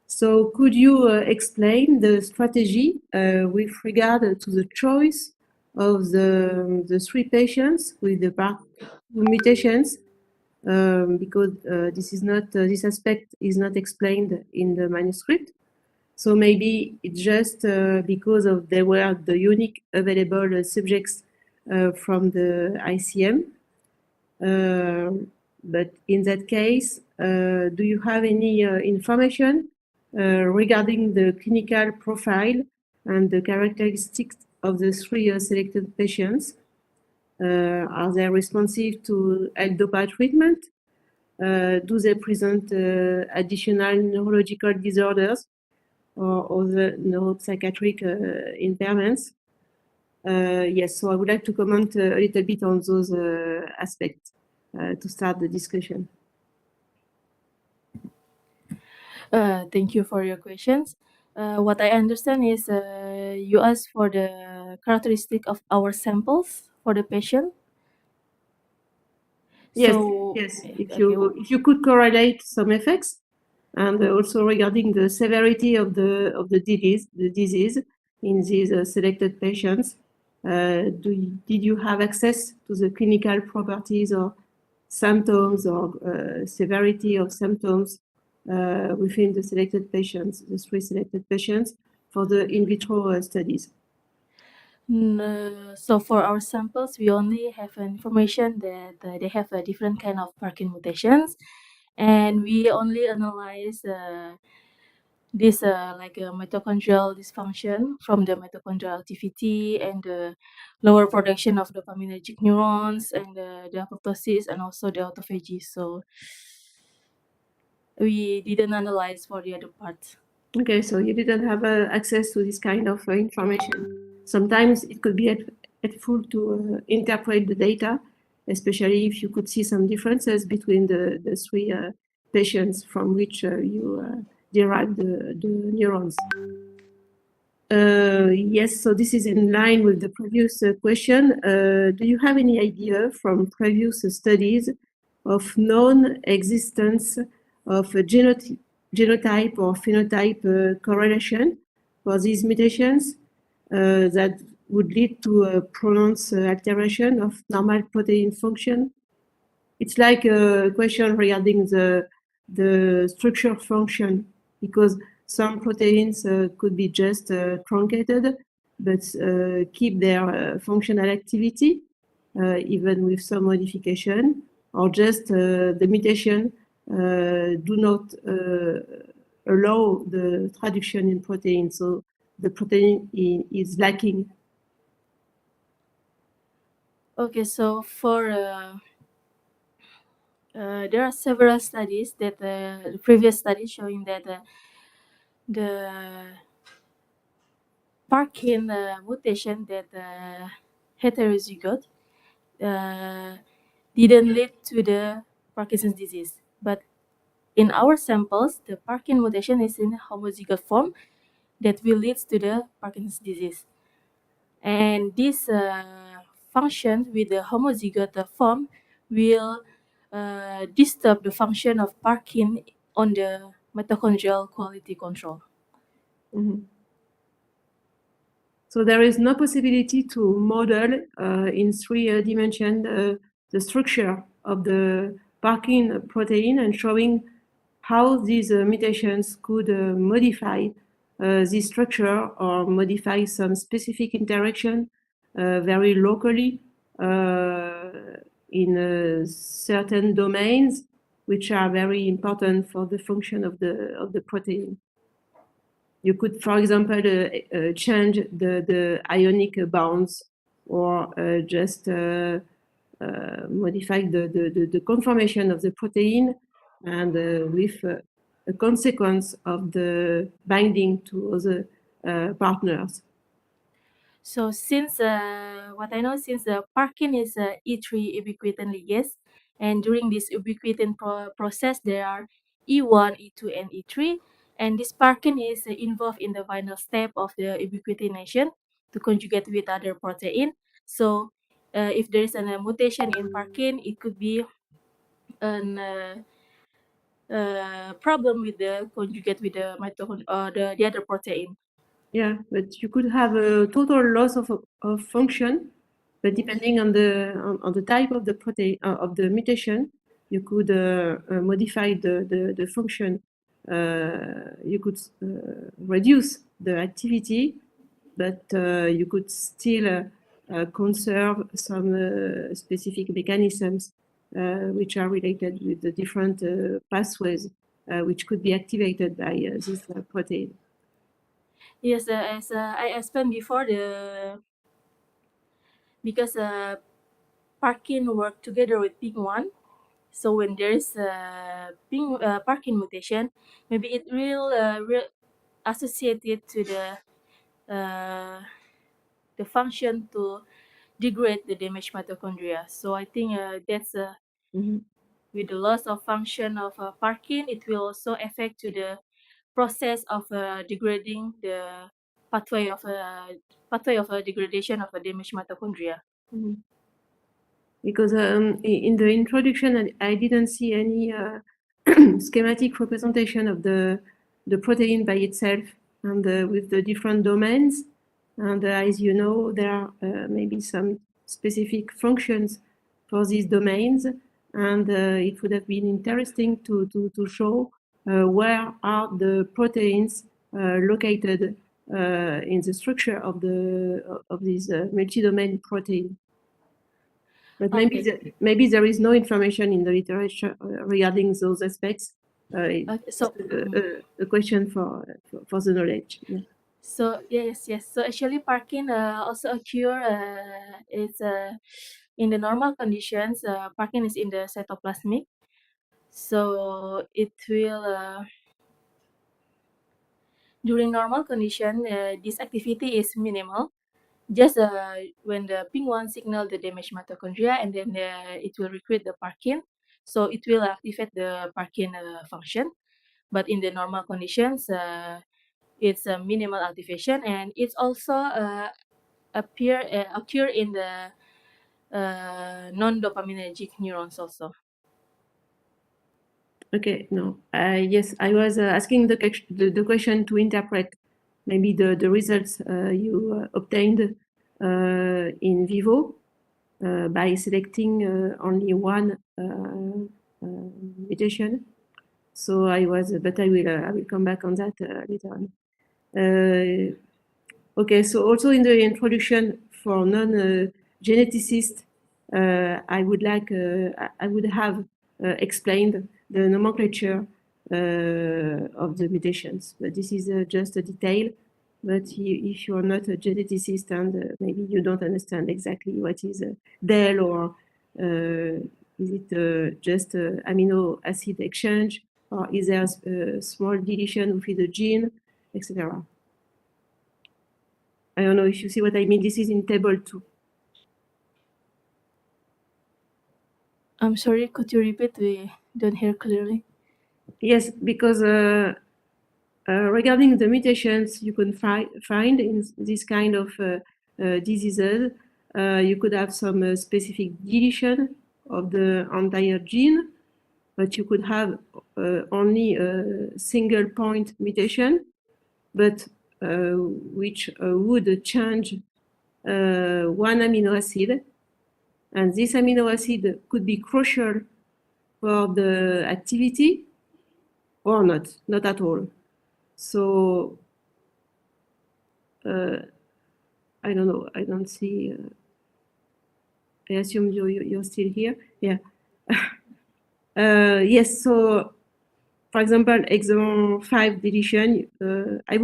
So could you explain the strategy with regard to the choice of the 3 patients with the Parkin mutations? Because this aspect is not explained in the manuscript. So maybe it's just because they were the unique available subjects from the ICM. But in that case, do you have any information regarding the clinical profile and the characteristics of the 3 selected patients? Are they responsive to L-DOPA treatment? Do they present additional neurological disorders or other neuropsychiatric impairments? Yes, so I would like to comment a little bit on those aspects to start the discussion. Thank you for your questions. What I understand is you asked for the characteristic of our samples for the patient. Yes, So, yes. If okay. you could correlate some effects, and also regarding the severity of the disease in these selected patients, did you have access to the clinical properties or symptoms or severity of symptoms within the selected patients, the 3 selected patients, for the in vitro studies? So for our samples, we only have information that they have a different kind of Parkinson mutations, and we only analyze this like a mitochondrial dysfunction from the mitochondrial activity and the lower production of dopaminergic neurons and the apoptosis and also the autophagy. So we didn't analyze for the other parts. Okay, so you didn't have access to this kind of information. Sometimes it could be helpful to interpret the data, especially if you could see some differences between the 3 patients from which you derive the neurons. Yes, so this is in line with the previous question. Do you have any idea from previous studies of known existence of a genotype or phenotype correlation for these mutations that would lead to a pronounced alteration of normal protein function? It's like a question regarding the structure function, because some proteins could be just truncated, but keep their functional activity, even with some modification, or just the mutation do not allow the traduction in protein, so the protein is lacking. Okay, so for there are several studies that the previous studies showing that the Parkin mutation that heterozygote didn't lead to the Parkinson's disease. But in our samples, the Parkin mutation is in homozygote form that will lead to the Parkinson's disease. And this function with the homozygote form will disturb the function of Parkin on the mitochondrial quality control. Mm-hmm. So there is no possibility to model in 3 dimensions the structure of the Parkin protein and showing how these mutations could modify this structure or modify some specific interaction very locally in certain domains, which are very important for the function of the protein. You could, for example, change the ionic bonds or just modify the conformation of the protein, and with a consequence of the binding to other partners. So since what I know, since the Parkin is E3 ubiquitin ligase, and during this ubiquitin process, there are E1, E2, and E3, and this Parkin is involved in the final step of the ubiquitination to conjugate with other protein. So if there is a mutation in Parkin, it could be a problem with the conjugate with the mitochondria, the other protein. Yeah, but you could have a total loss of function, but depending on the type of the protein of the mutation, you could modify the function. You could reduce the activity, but you could still conserve some specific mechanisms which are related with the different pathways which could be activated by this protein. Yes, as I explained before, the because Parkin work together with PINK1. So when there is a Parkin mutation, maybe it will associate it to the function to degrade the damaged mitochondria. So I think that's with the loss of function of Parkin, it will also affect to the process of degrading the pathway of degradation of a damaged mitochondria. Because in the introduction, I didn't see any schematic representation of the protein by itself and with the different domains. And as you know, there are maybe some specific functions for these domains. And it would have been interesting to show where are the proteins located in the structure of this multi-domain protein. But maybe Okay. maybe there is no information in the literature regarding those aspects. So A question for the knowledge. Yeah. So yes. So actually, Parkin also occur. It's in the normal conditions. Parkin is in the cytoplasmic, so it will during normal condition. This activity is minimal. Just when the PINK1 signal the damaged mitochondria, and then it will recruit the Parkin, so it will activate the Parkin function. But in the normal conditions, it's a minimal activation, and it's also occur in the non-dopaminergic neurons also. Okay. No. Yes, I was asking the question to interpret maybe the results you obtained in vivo by selecting only one mutation. So but I will come back on that later on. Okay, so also in the introduction for non-geneticists, I would have explained the nomenclature of the mutations, but this is just a detail. But if you are not a geneticist and maybe you don't understand exactly what is DEL or is it just amino acid exchange, or is there a small deletion within the gene, etc. I don't know if you see what I mean. This is in table 2. I'm sorry, could you repeat? We don't hear clearly. Yes, because regarding the mutations you can find in this kind of diseases, you could have some specific deletion of the entire gene, but you could have only a single point mutation, but which would change one amino acid. And this amino acid could be crucial for the activity or not at all. So I don't know. I don't see. I assume you're still here. Yeah. Yes. So, for example, exon 5 deletion. I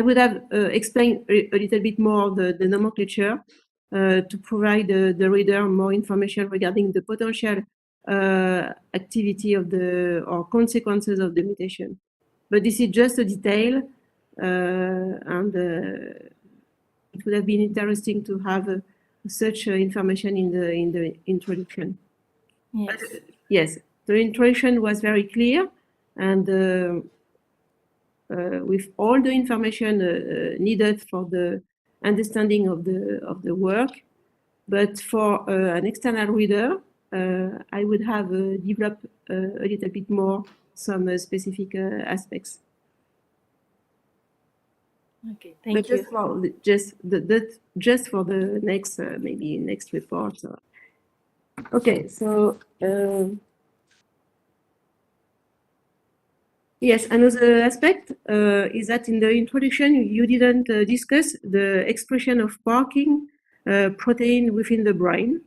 would have explained a little bit more the nomenclature to provide the reader more information regarding the potential activity of or consequences of the mutation. But this is just a detail, and it would have been interesting to have such information in the introduction. Yes. But, yes, the introduction was very clear, and with all the information needed for the understanding of the work. But for an external reader, I would have developed a little bit more some specific aspects. Okay, thank you. Just for the next maybe next report. Okay, so yes, another aspect is that in the introduction you didn't discuss the expression of Parkin protein within the brain.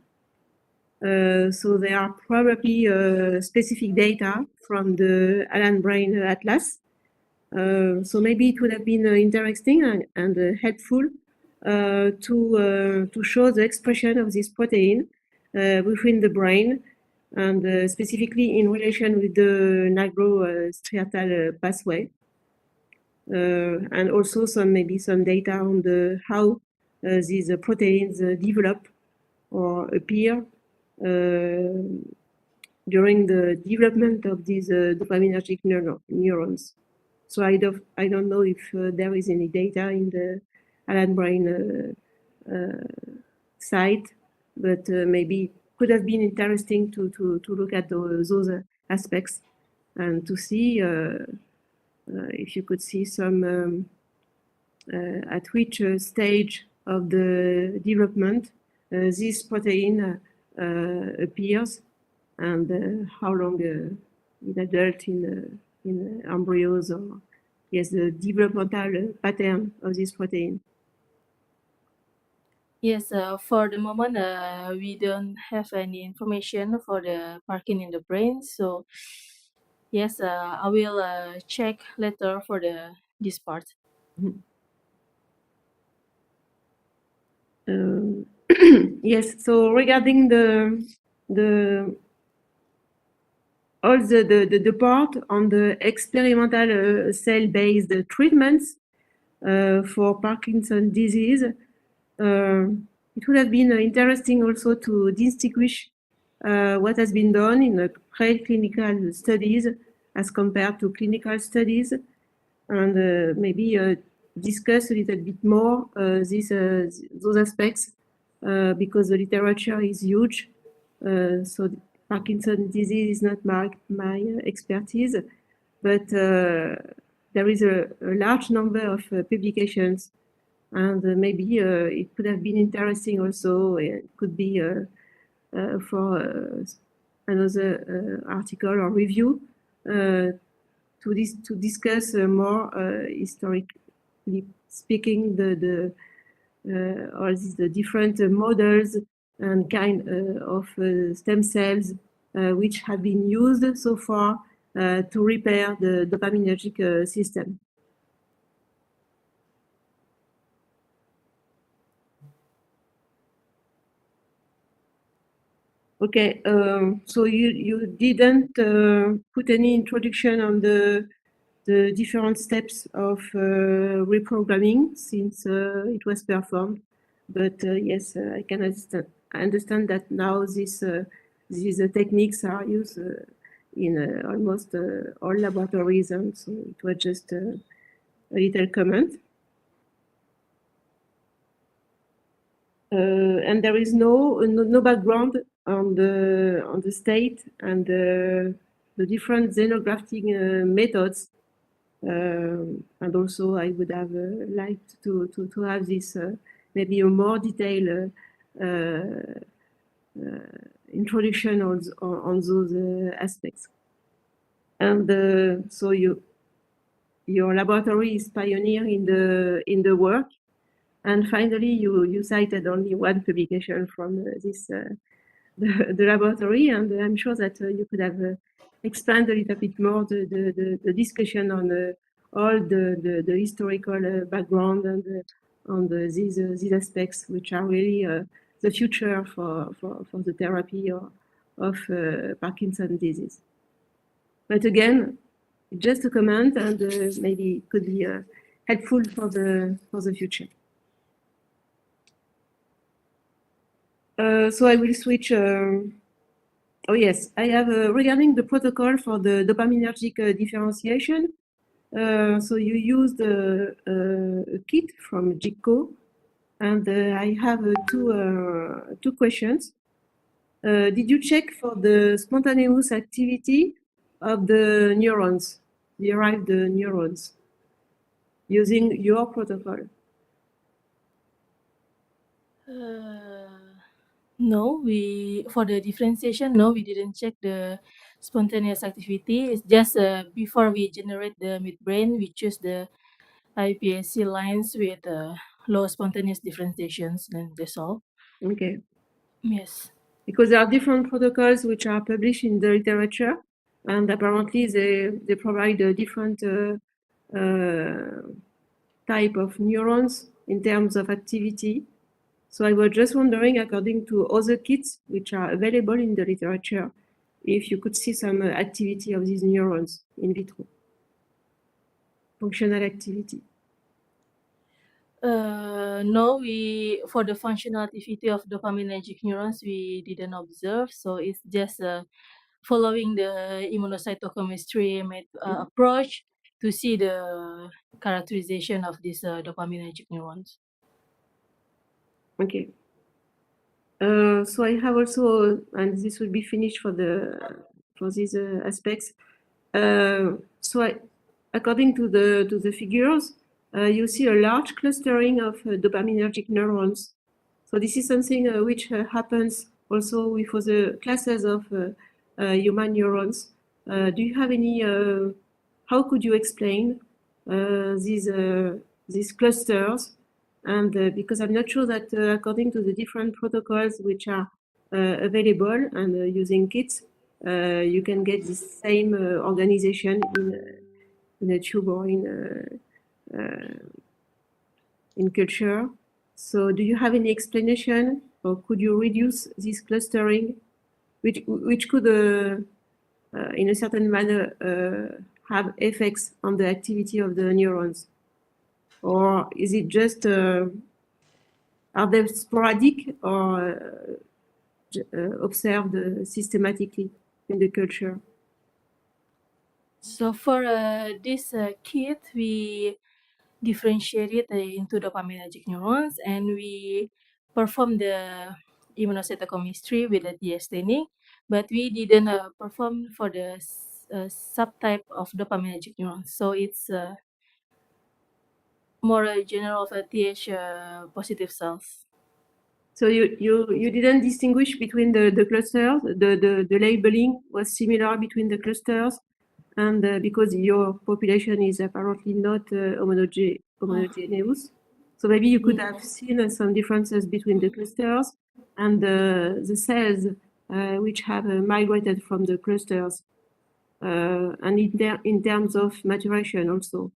So there are probably specific data from the Allen Brain Atlas. So maybe it would have been interesting and helpful to show the expression of this protein within the brain, and specifically in relation with the nigrostriatal pathway, and also maybe some data on how these proteins develop or appear during the development of these dopaminergic neurons. So I don't know if there is any data in the Allen Brain site, but maybe could have been interesting to look at those aspects and to see if you could see some at which stage of the development this protein appears, and how long in adult, in embryos, or yes, the developmental pattern of this protein. Yes, for the moment, we don't have any information for the Parkinson in the brain. So, yes, I will check later for this part. Yes. So regarding all the part on the experimental cell-based treatments for Parkinson's disease, it would have been interesting also to distinguish what has been done in the preclinical studies as compared to clinical studies, and maybe discuss a little bit more those aspects because the literature is huge. So Parkinson's disease is not my expertise, but there is a large number of publications, and maybe it could have been interesting also. It could be for another article or review to discuss more historically speaking all these the different models and kind of stem cells which have been used so far to repair the dopaminergic system. Okay, so you didn't put any introduction on the different steps of reprogramming since it was performed, but yes, I can understand that now these techniques are used in almost all laboratories, and so it was just a little comment. And there is no background on the state and the different xenografting methods, and also I would have liked to have this maybe a more detailed introduction on those aspects. And so your laboratory is pioneer in the work. And finally, you cited only one publication from this the laboratory, and I'm sure that you could have expanded a little bit more the discussion on all the historical background and on these aspects, which are really the future for the therapy of Parkinson's disease. But again, just a comment, and maybe it could be helpful for the future. So I will switch. Oh yes, I have regarding the protocol for the dopaminergic differentiation. So you used a kit from GICO, and I have two questions. Did you check for the spontaneous activity of the neurons, derived neurons, using your protocol? No, for the differentiation, no, we didn't check the spontaneous activity. It's just before we generate the midbrain, we choose the iPSC lines with low spontaneous differentiations, then that's all. Okay. Yes. Because there are different protocols which are published in the literature, and apparently they provide a different type of neurons in terms of activity. So I was just wondering, according to other kits which are available in the literature, if you could see some activity of these neurons in vitro, functional activity. No, for the functional activity of dopaminergic neurons, we didn't observe. So it's just following the immunocytochemistry approach to see the characterization of these dopaminergic neurons. Okay. So I have also, and this will be finished for these aspects. According to the figures, you see a large clustering of dopaminergic neurons. So this is something which happens also with other classes of human neurons. Do you have any? How could you explain these clusters? And because I'm not sure that according to the different protocols which are available and using kits, you can get the same organization in a tube or in culture. So do you have any explanation, or could you reduce this clustering, which could, in a certain manner, have effects on the activity of the neurons? Or is it just, are they sporadic or observed systematically in the culture? So for this kit, we differentiated into dopaminergic neurons, and we performed the immunocytochemistry with the DS staining, but we didn't perform for the subtype of dopaminergic neurons. So it's more general of TH positive cells. So you didn't distinguish between the clusters. The labeling was similar between the clusters, and because your population is apparently not homogeneous, so maybe you could have seen some differences between the clusters and the cells which have migrated from the clusters, and in terms of maturation also.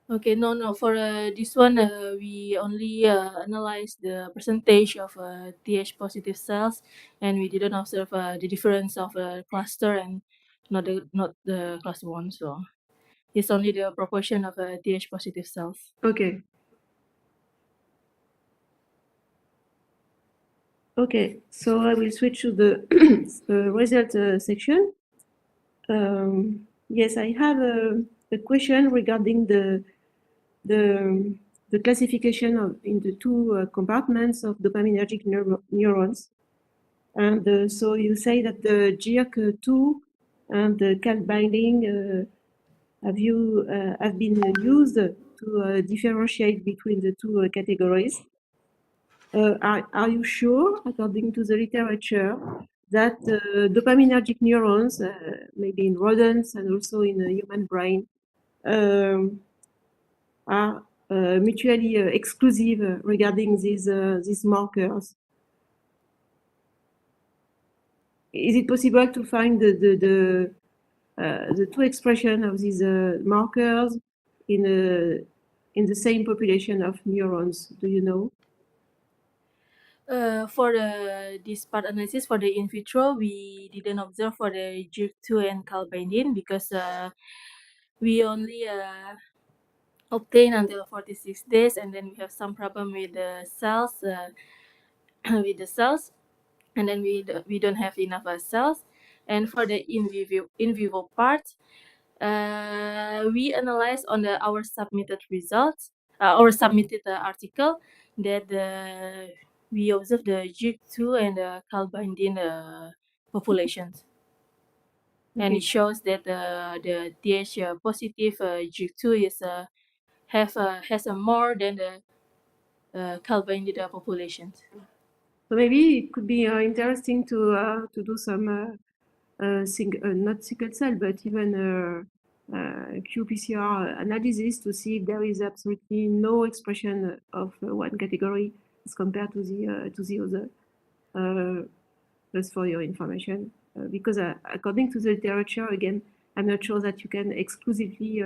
Okay, no. For this one, we only analyzed the percentage of TH positive cells, and we didn't observe the difference of cluster and not the cluster one. So it's only the proportion of TH positive cells. Okay. Okay, so I will switch to the result section. Yes, I have a question regarding the classification in the two compartments of dopaminergic neurons. And so you say that the GIRK2 and the calc binding have been used to differentiate between the two categories. Are you sure, according to the literature, that dopaminergic neurons, maybe in rodents and also in the human brain, are mutually exclusive regarding these markers? Is it possible to find the two expression of these markers in the same population of neurons? Do you know? For this part analysis for the in vitro, we didn't observe for the GIRK2 and calc binding because we only obtain until 46 days, and then we have some problem with the cells, and then we don't have enough cells. And for the in vivo part, we analyze on our submitted results, our submitted article that we observe the GIRK2 and the calc binding populations. And it shows that the TH positive GIRK2 is has more than the calc binding populations. So maybe it could be interesting to do some not sickle cell, but even qPCR analysis to see if there is absolutely no expression of one category as compared to the other. Just for your information, because according to the literature, again, I'm not sure that you can exclusively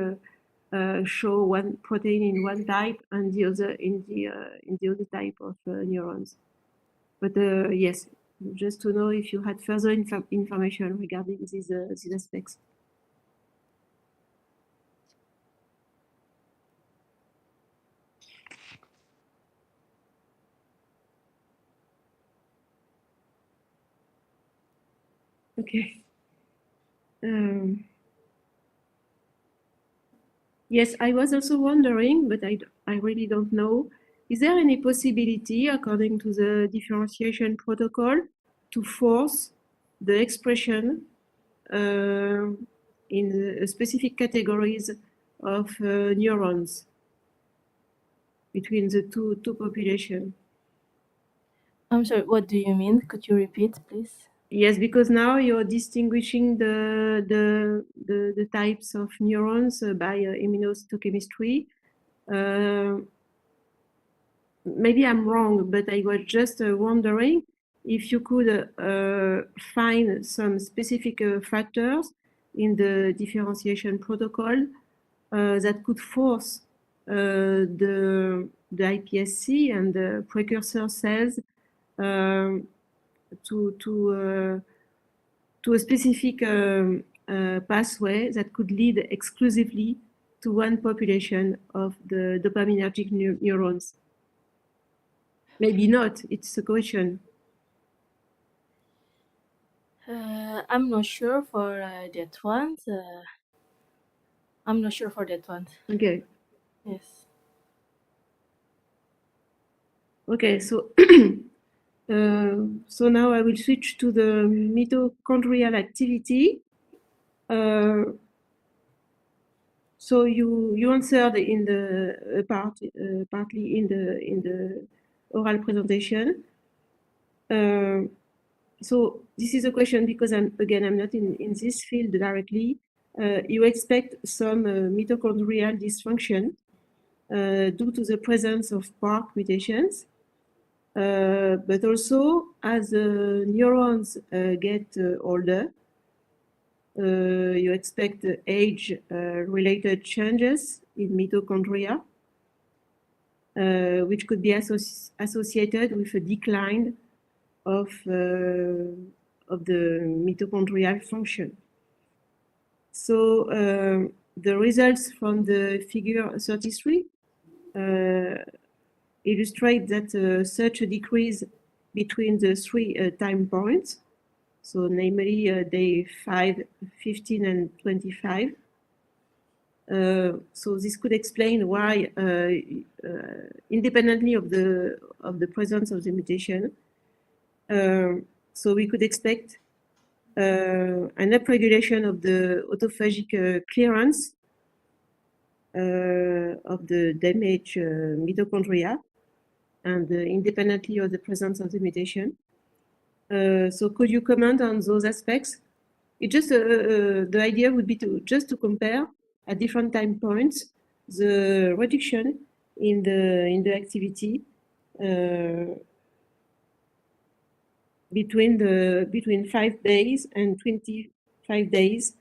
show one protein in one type and the other in the other type of neurons. But yes, just to know if you had further information regarding these aspects. Okay. Yes, I was also wondering, but I really don't know. Is there any possibility, according to the differentiation protocol, to force the expression in the specific categories of neurons between the two populations? I'm sorry, what do you mean? Could you repeat, please? Yes, because now you're distinguishing the types of neurons by immunohistochemistry. Maybe I'm wrong, but I was just wondering if you could find some specific factors in the differentiation protocol that could force the iPSC and the precursor cells to a specific pathway that could lead exclusively to one population of the dopaminergic neurons. Maybe not, it's a question. I'm not sure for that one. I'm not sure for that one. Okay. Yes. Okay, so so now I will switch to the mitochondrial activity. So you answered in the partly in the oral presentation. So this is a question because I'm not in this field directly. You expect some mitochondrial dysfunction due to the presence of PARC mutations. But also, as neurons get older, you expect age-related changes in mitochondria, which could be associated with a decline of the mitochondrial function. So the results from the figure 33 illustrate that such a decrease between the three time points, so namely day 5, 15, and 25. So this could explain why, independently of the presence of the mutation, so we could expect an upregulation of the autophagic clearance of the damaged mitochondria, and independently of the presence of the mutation. So could you comment on those aspects? It just the idea would be to compare at different time points the reduction in the activity between 5 days and 25 days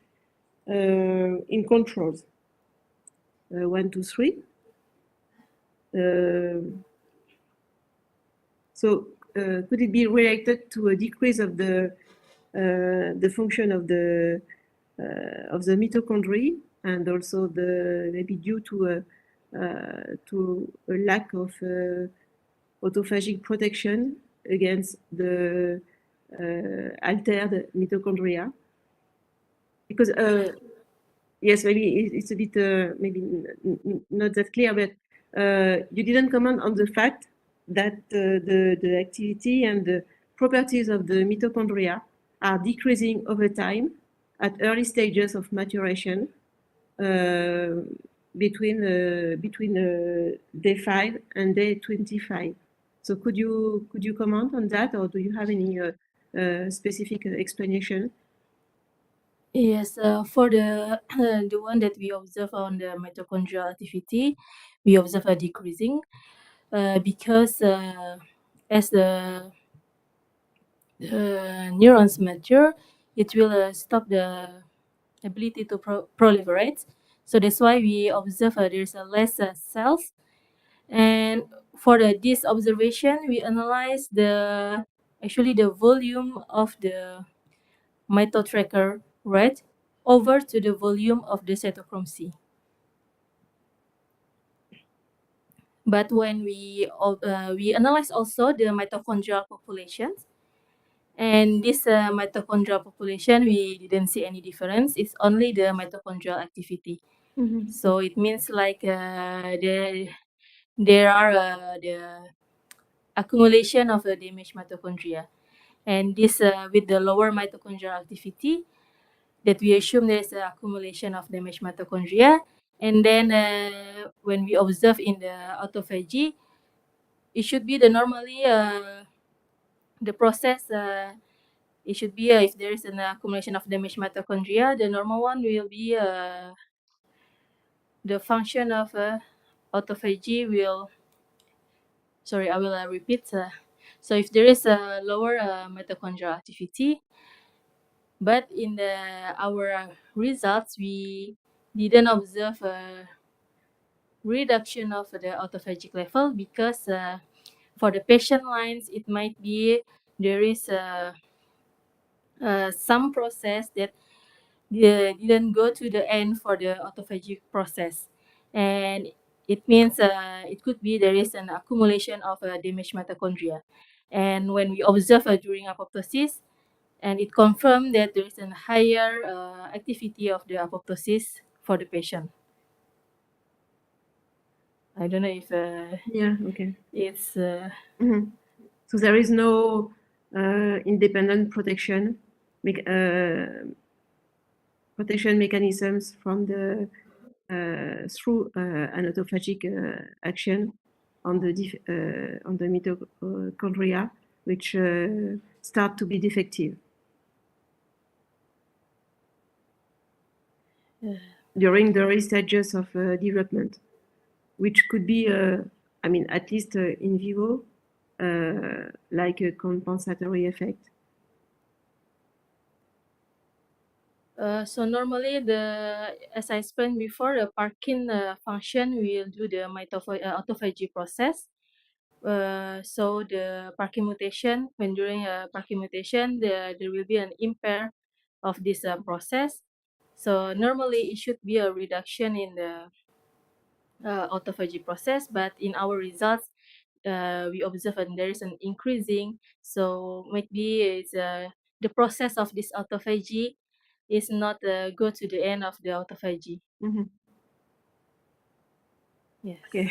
in controls. 1, 2, 3. So could it be related to a decrease of the function of the mitochondria, and also maybe due to a lack of autophagic protection against the altered mitochondria? Because yes, maybe it's a bit maybe not that clear, but you didn't comment on the fact that the activity and the properties of the mitochondria are decreasing over time at early stages of maturation between day 5 and day 25. So could you comment on that, or do you have any specific explanation? Yes, for the the one that we observe on the mitochondrial activity, we observe a decreasing because as the neurons mature, it will stop the ability to proliferate. So that's why we observe there's less cells. And for this observation, we analyze the volume of the mitotracker, right, over to the volume of the cytochrome C. But when we analyze also the mitochondrial populations, and this mitochondrial population, we didn't see any difference. It's only the mitochondrial activity. So it means like there are the accumulation of the damaged mitochondria. And this with the lower mitochondrial activity, that we assume there's an accumulation of damaged mitochondria. And then when we observe in the autophagy, it should be the normally the process. It should be if there is an accumulation of damaged mitochondria, the normal one will be the function of autophagy will. Sorry, I will repeat. So if there is a lower mitochondrial activity, but in our results we didn't observe a reduction of the autophagic level, because for the patient lines it might be there is some process that didn't go to the end for the autophagic process, and it means it could be there is an accumulation of damaged mitochondria. And when we observe during apoptosis, and it confirmed that there is a higher activity of the apoptosis for the patient. I don't know if Yeah, okay. it's So there is no independent protection mechanisms from the through an autophagic action on the mitochondria, which start to be defective during the early stages of development, which could be, I mean, at least in vivo, like a compensatory effect. So normally, as I explained before, the Parkin function will do the autophagy process. So the Parkin mutation, when during Parkin mutation, there will be an impair of this process. So normally it should be a reduction in the autophagy process, but in our results, we observe that there is an increasing. So might be it's the process of this autophagy is not go to the end of the autophagy. Yes. Okay.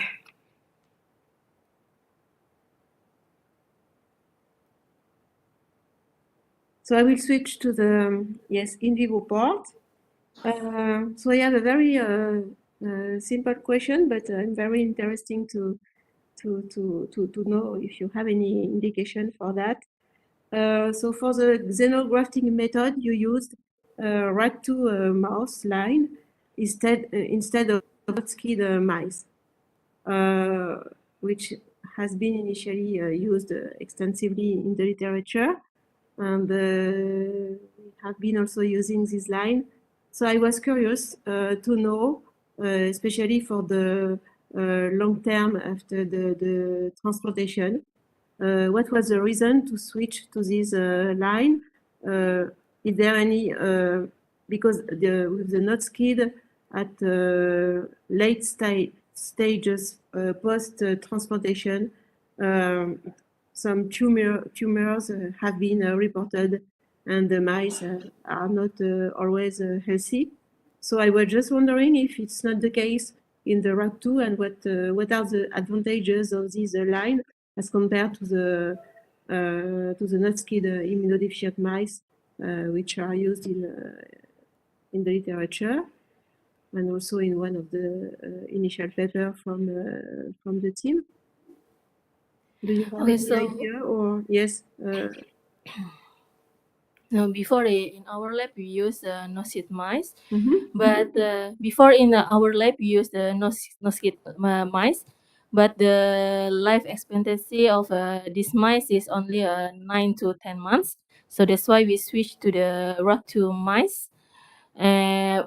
So I will switch to the in vivo part. So I have a very simple question, but very interesting to know if you have any indication for that. So for the xenografting method, you used rat2 mouse line instead of skid mice, which has been initially used extensively in the literature, and we have been also using this line. So I was curious to know, especially for the long term after the transplantation, what was the reason to switch to this line? Is there any, because with the not skid at late stages post-transplantation, some tumors have been reported, and the mice are not always healthy. So I was just wondering if it's not the case in the rat2, and what are the advantages of this line as compared to the not skid immunodeficient mice, which are used in the literature, and also in one of the initial paper from the team. Do you have any idea, or yes? No, before in our lab we use no-skid mice, but before in our lab we use the no-skid mice, but the life expectancy of these mice is only 9 to 10 months. So that's why we switched to the rat2 mice,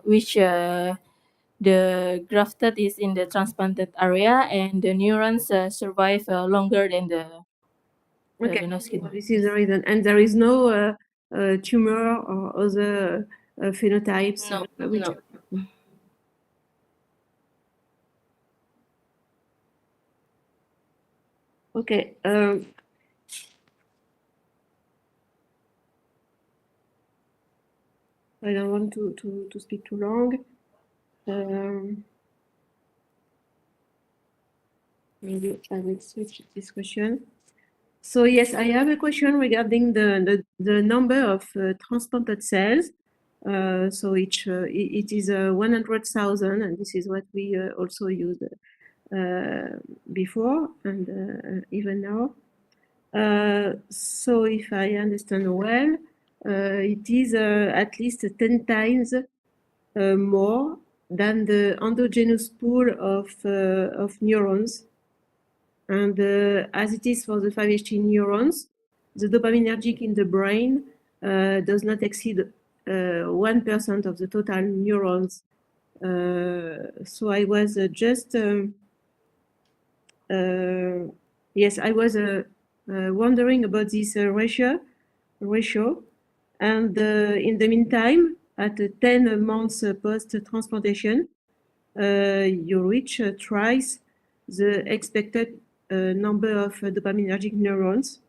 which the grafted is in the transplanted area, and the neurons survive longer than the Okay, no skin. this is the reason. And there is no tumor or other phenotypes? No, which... no. Okay. I don't want to speak too long. Maybe I will switch this question. So yes, I have a question regarding the number of transplanted cells. So it is 100,000, and this is what we also used before and even now. So if I understand well, it is at least 10 times more than the endogenous pool of neurons. And as it is for the 5-HT neurons, the dopaminergic in the brain does not exceed 1% of the total neurons. So I was yes, I was wondering about this ratio. And in the meantime, at 10 months post-transplantation, you reach twice the expected number of dopaminergic neurons.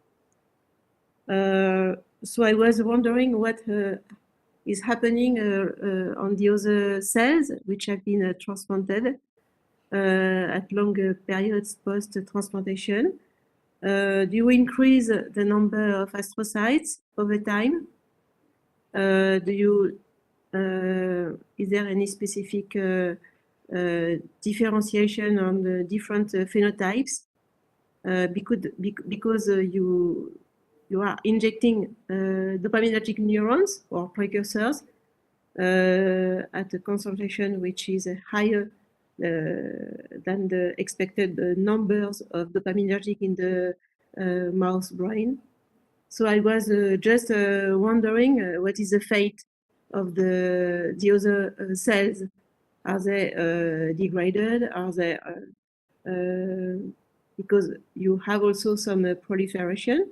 So I was wondering what is happening on the other cells which have been transplanted at longer periods post-transplantation. Do you increase the number of astrocytes over time? Is there any specific differentiation on the different phenotypes? Because you are injecting dopaminergic neurons or precursors at a concentration which is higher than the expected numbers of dopaminergic in the mouse brain. So I was just wondering what is the fate of the other cells. Are they degraded? Are they because you have also some proliferation,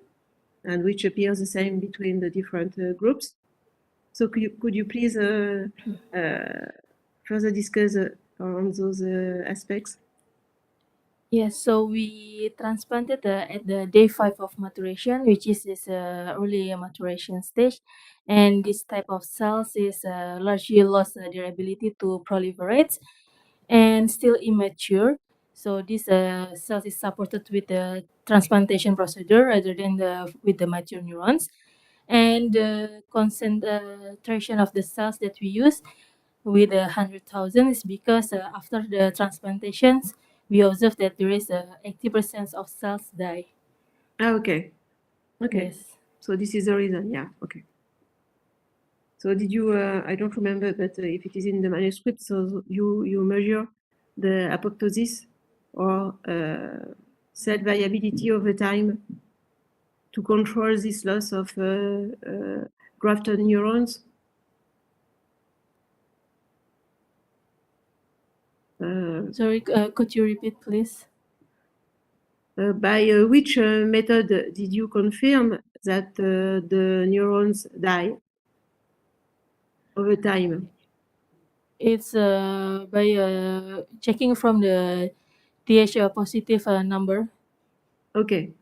and which appears the same between the different groups. So could you please further discuss on those aspects? Yes, so we transplanted at the day 5 of maturation, which is this early maturation stage. And this type of cells is largely lost their ability to proliferate and still immature. So this cells is supported with the transplantation procedure rather than with the mature neurons. And the concentration of the cells that we use with 100,000 is because after the transplantations, we observe that there is 80% of cells die. Ah, okay. Okay. Yes. So this is the reason. Yeah. Okay. So did you? I don't remember, but if it is in the manuscript, so you measure the apoptosis or cell viability over time to control this loss of grafted neurons. Sorry, could you repeat, please? By which method did you confirm that the neurons die over time? It's by checking from the TH positive number. Okay.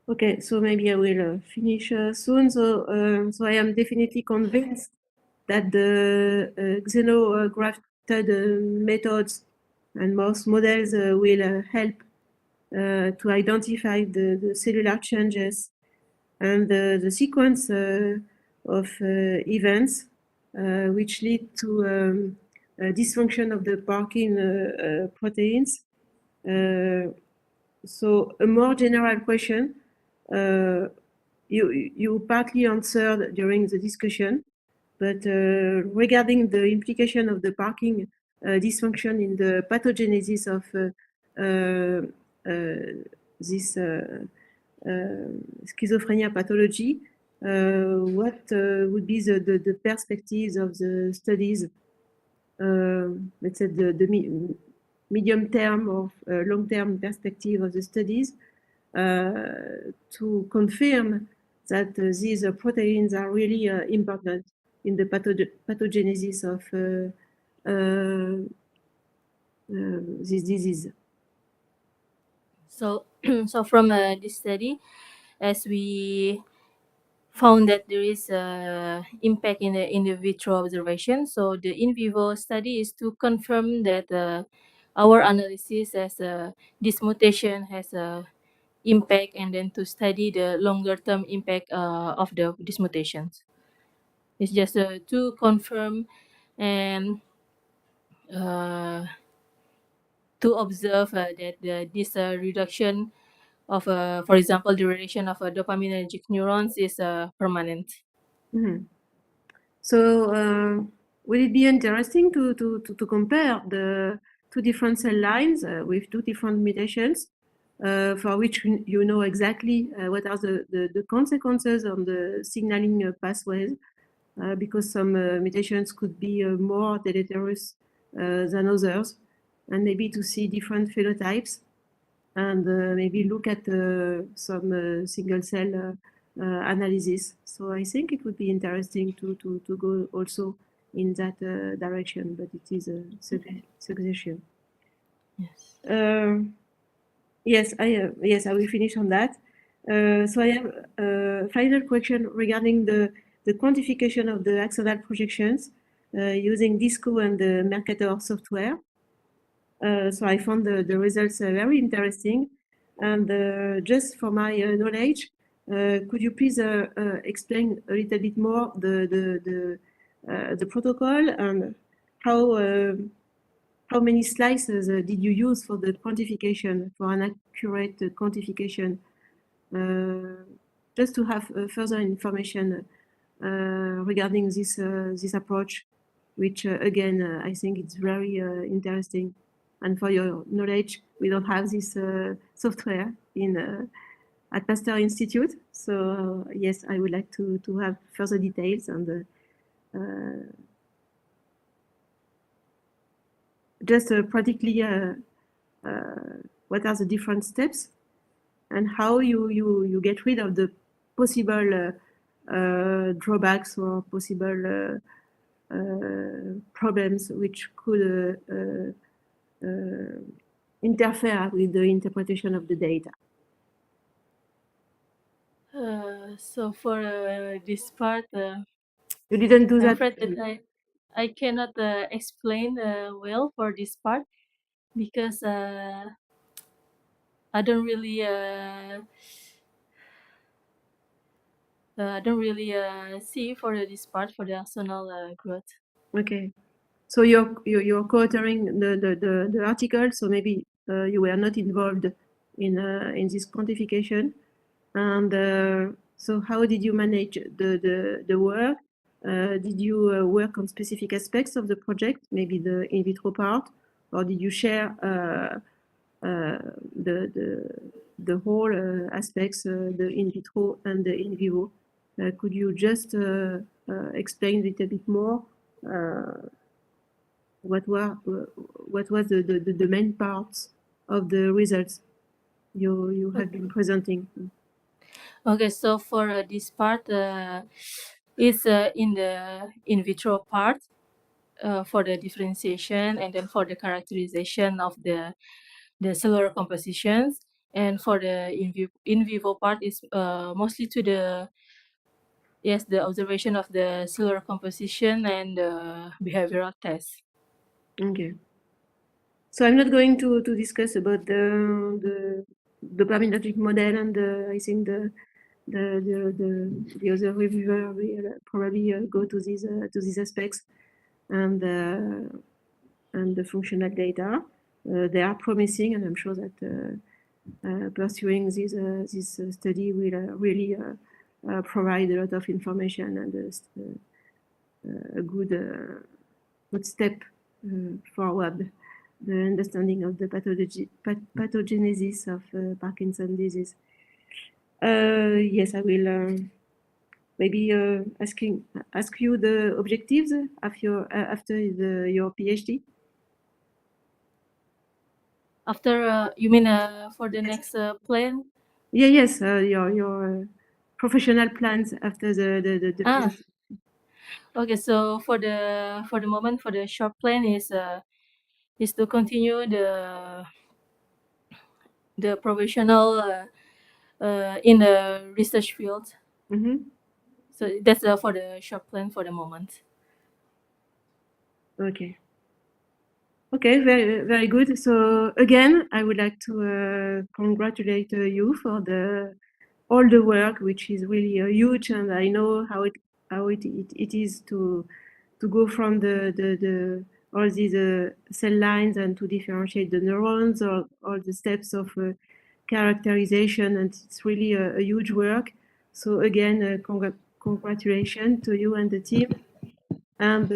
Okay, so maybe I will finish soon. So I am definitely convinced that the xenografted methods and mouse models will help to identify the cellular changes and the sequence of events which lead to dysfunction of the Parkinson proteins. So a more general question, you partly answered during the discussion, but regarding the implication of the Parkinson dysfunction in the pathogenesis of this schizophrenia pathology, what would be the perspectives of the studies, let's say the medium term or long term perspective of the studies, to confirm that these proteins are really important in the pathogenesis of this disease. So, so from this study, as we found that there is impact in the in vitro observation, so the in vivo study is to confirm that our analysis as this mutation has a impact, and then to study the longer term impact of these mutations. It's just to confirm and to observe that this reduction of, for example, the relation of dopaminergic neurons is permanent. Mm-hmm. So will it be interesting to compare the two different cell lines with two different mutations for which you know exactly what are the consequences on the signaling pathways, because some mutations could be more deleterious than others, and maybe to see different phenotypes, and maybe look at some single cell analysis. So I think it would be interesting to go also in that direction, but it is a suggestion. Yes. Yes, I will finish on that. So I have a final question regarding the quantification of the axonal projections using DISCO and the Mercator software. So I found the results very interesting. And just for my knowledge, could you please explain a little bit more the protocol and how many slices did you use for the quantification, for an accurate quantification? Just to have further information regarding this approach, which again, I think it's very interesting. And for your knowledge, we don't have this software at Pasteur Institute. So yes, I would like to have further details and just practically what are the different steps and how you get rid of the possible drawbacks or possible problems which could interfere with the interpretation of the data. So for this part, You didn't do I'm that. afraid that I cannot explain well for this part, because I don't really see for this part for the axonal growth. Okay, so you're co-authoring the article, so maybe you were not involved in this quantification, and so how did you manage the work? Did you work on specific aspects of the project, maybe the in vitro part, or did you share the whole aspects, the in vitro and the in vivo? Could you just explain a little bit more what was the main parts of the results you have been presenting? Okay, so for this part, is in the in vitro part for the differentiation, and then for the characterization of the cellular compositions, and for the in vivo part is mostly to the observation of the cellular composition and behavioral tests. Okay. So I'm not going to discuss about the Dopaminergic model, and I think the other reviewer will probably go to these aspects and the functional data. They are promising, and I'm sure that pursuing this study will really provide a lot of information and a good step forward. the understanding of the pathogenesis of Parkinson's disease. Yes, I will maybe ask you the objectives after your PhD. After, you mean for the next plan? Yeah, yes, your professional plans after the Ah. PhD. Okay, so for the moment, for the short plan is to continue the professional in the research field. Mm-hmm. So that's for the short plan for the moment. Okay. Okay, very good. So again, I would like to congratulate you for all the work, which is really huge, and I know how it is to go from the all these cell lines and to differentiate the neurons, or all the steps of characterization, and it's really a huge work. So again, congratulations to you and the team. And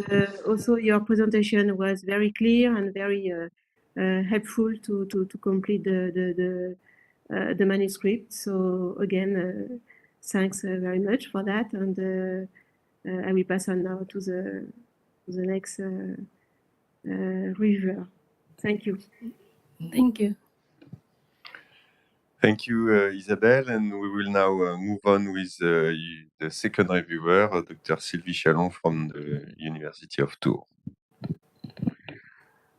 also your presentation was very clear and very helpful to complete the manuscript. So again, thanks very much for that. And I will pass on now to the next reviewer. Thank you. Thank you. Thank you, Isabelle, and we will now move on with the second reviewer, Dr. Sylvie Chalon from the University of Tours.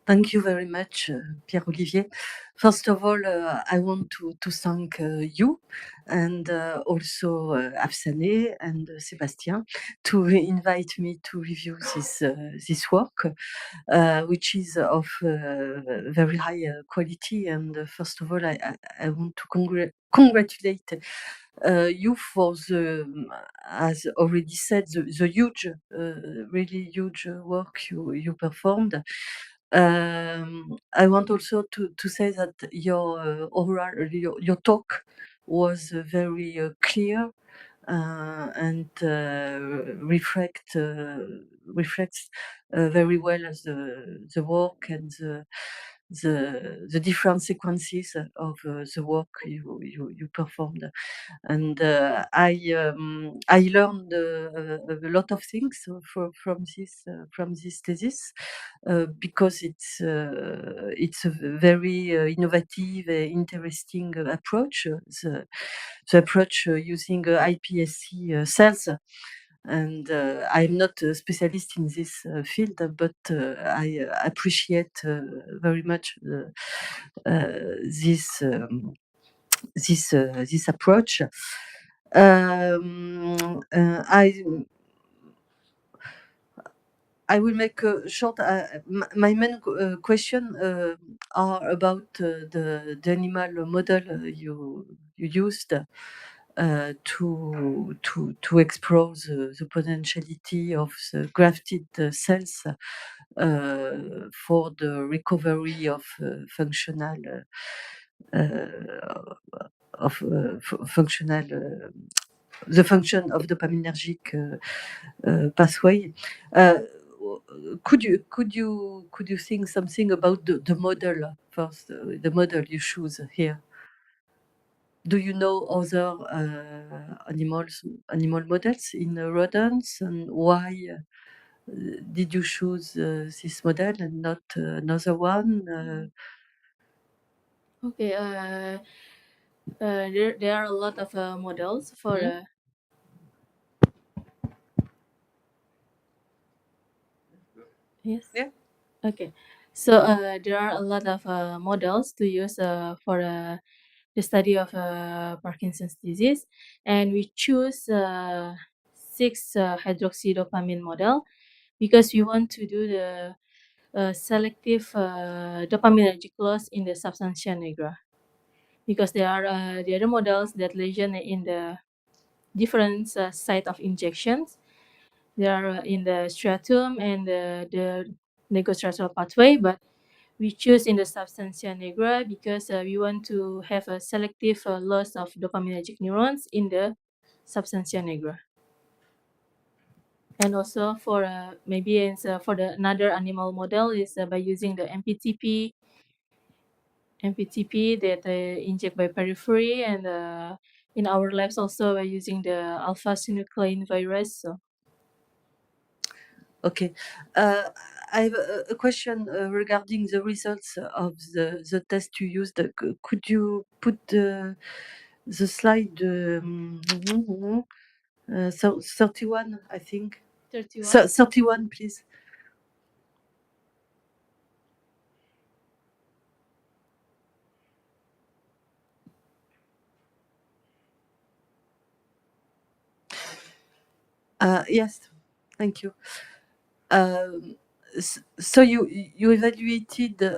Thank you very much, Pierre-Olivier. First of all, I want to thank you and also Afsane and Sébastien to invite me to review this work, which is of very high quality. And first of all, I want to congratulate you for the, as already said, the huge, really huge work you performed. I want also to say that your oral, your talk was very clear and reflects very well the work and the different sequences of the work you performed. And I learned a lot of things from this thesis because it's a very innovative, interesting approach. The approach using iPSC cells. And I'm not a specialist in this field, but I appreciate very much this this approach. I will make a short. My main question are about the animal model you used to explore the potentiality of the grafted cells for the recovery of functional the function of dopaminergic pathway. Could you think something about the model first? The model you choose here. Do you know other animal models in rodents, and why did you choose this model and not another one? Okay. There are a lot of models for. Yes. Yeah. Okay. So there are a lot of models to use for the study of Parkinson's disease, and we choose 6 hydroxydopamine model because we want to do the selective dopaminergic loss in the substantia nigra, because there are the other models that lesion in the different site of injections. They are in the striatum and the negostriatal pathway, but we choose in the substantia nigra because we want to have a selective loss of dopaminergic neurons in the substantia nigra. And also for maybe it's, for the another animal model is by using the MPTP that inject by periphery, and in our labs also by using the alpha-synuclein virus. So Okay. I have a question regarding the results of the test you used. Could you put the slide 31, I think? 31. 31, please. Yes, thank you. So you evaluated the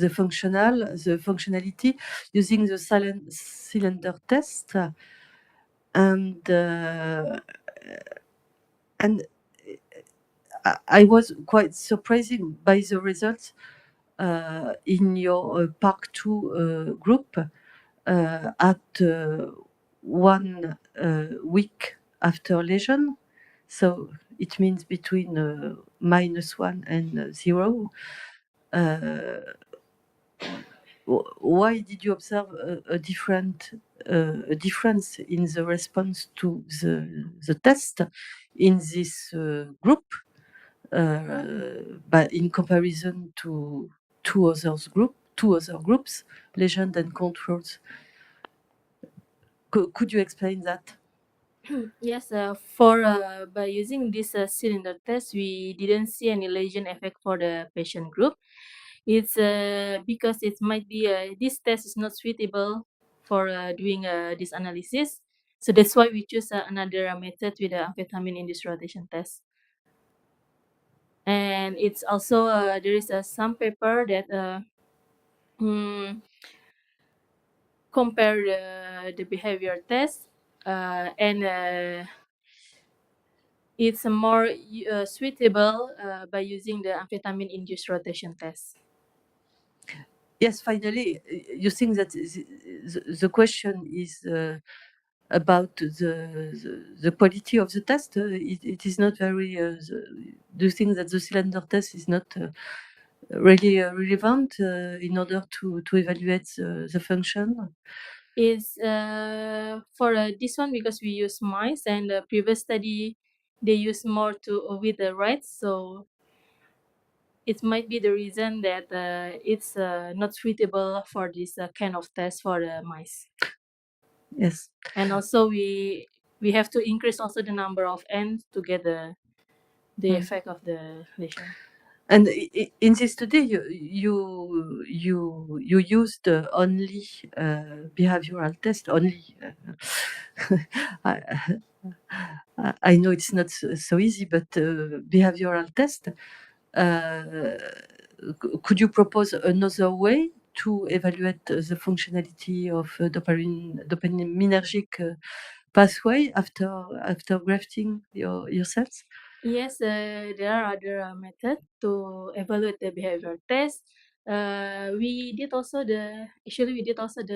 functionality using the cylinder test, and I was quite surprising by the results in your Park 2 group at 1 week after lesion. So it means between -1 and 0. Why did you observe a difference in the response to the test in this group, but in comparison to two other groups, lesion and controls? Could you explain that? Yes, for by using this cylinder test, we didn't see any lesion effect for the patient group. It's because it might be this test is not suitable for doing this analysis. So that's why we choose another method with the amphetamine-induced rotation test. And it's also there is some paper that compare the behavior test and it's more suitable by using the amphetamine-induced rotation test. Yes, finally, you think that the question is about the quality of the test? It is not very. Do you think that the cylinder test is not really relevant in order to evaluate the function? Is for this one because we use mice, and the previous study they use more to with the rats, so it might be the reason that it's not suitable for this kind of test for the mice. Yes. And also we have to increase also the number of ends to get the effect of the lesion. And in this study, you used only behavioral test only. I know it's not so easy, but behavioral test. Could you propose another way to evaluate the functionality of dopaminergic pathway after grafting your cells? Yes, there are other methods to evaluate the behavior test. We did also the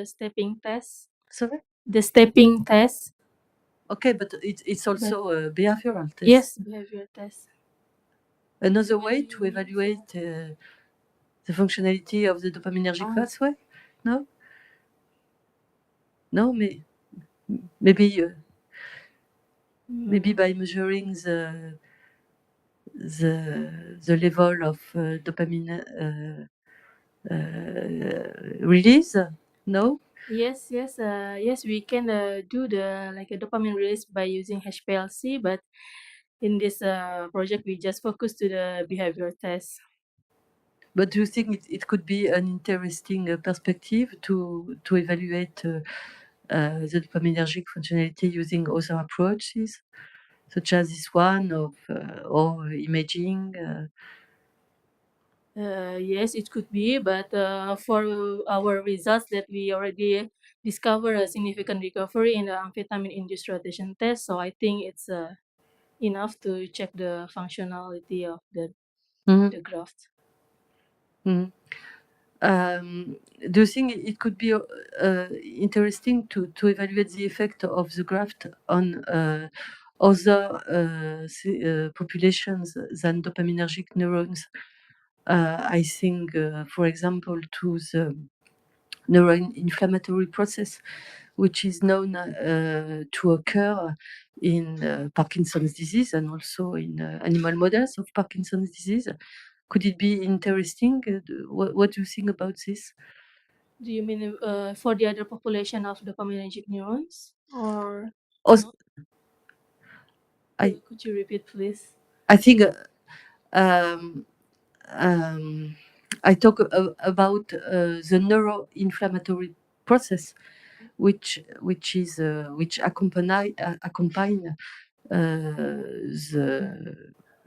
stepping test. Sorry? The stepping test. Okay, but it's also a behavioral test. Yes, behavior test. Another way to evaluate the functionality of the dopaminergic pathway? No? No, maybe by measuring the level of dopamine release? No? Yes, we can do the like a dopamine release by using HPLC, but in this project we just focus to the behavior test. But do you think it could be an interesting perspective to evaluate the dopaminergic functionality using other approaches, such as this one or imaging? Yes, it could be, but for our results that we already discovered a significant recovery in the amphetamine-induced rotation test, so I think it's enough to check the functionality of the graft. Do you think it could be interesting to evaluate the effect of the graft on other populations than dopaminergic neurons? I think, for example, to the neuroinflammatory process, which is known to occur in Parkinson's disease and also in animal models of Parkinson's disease. Could it be interesting? What do you think about this? Do you mean for the other population of dopaminergic neurons, or Also, could you repeat, please? I think I talk about the neuroinflammatory process, which accompany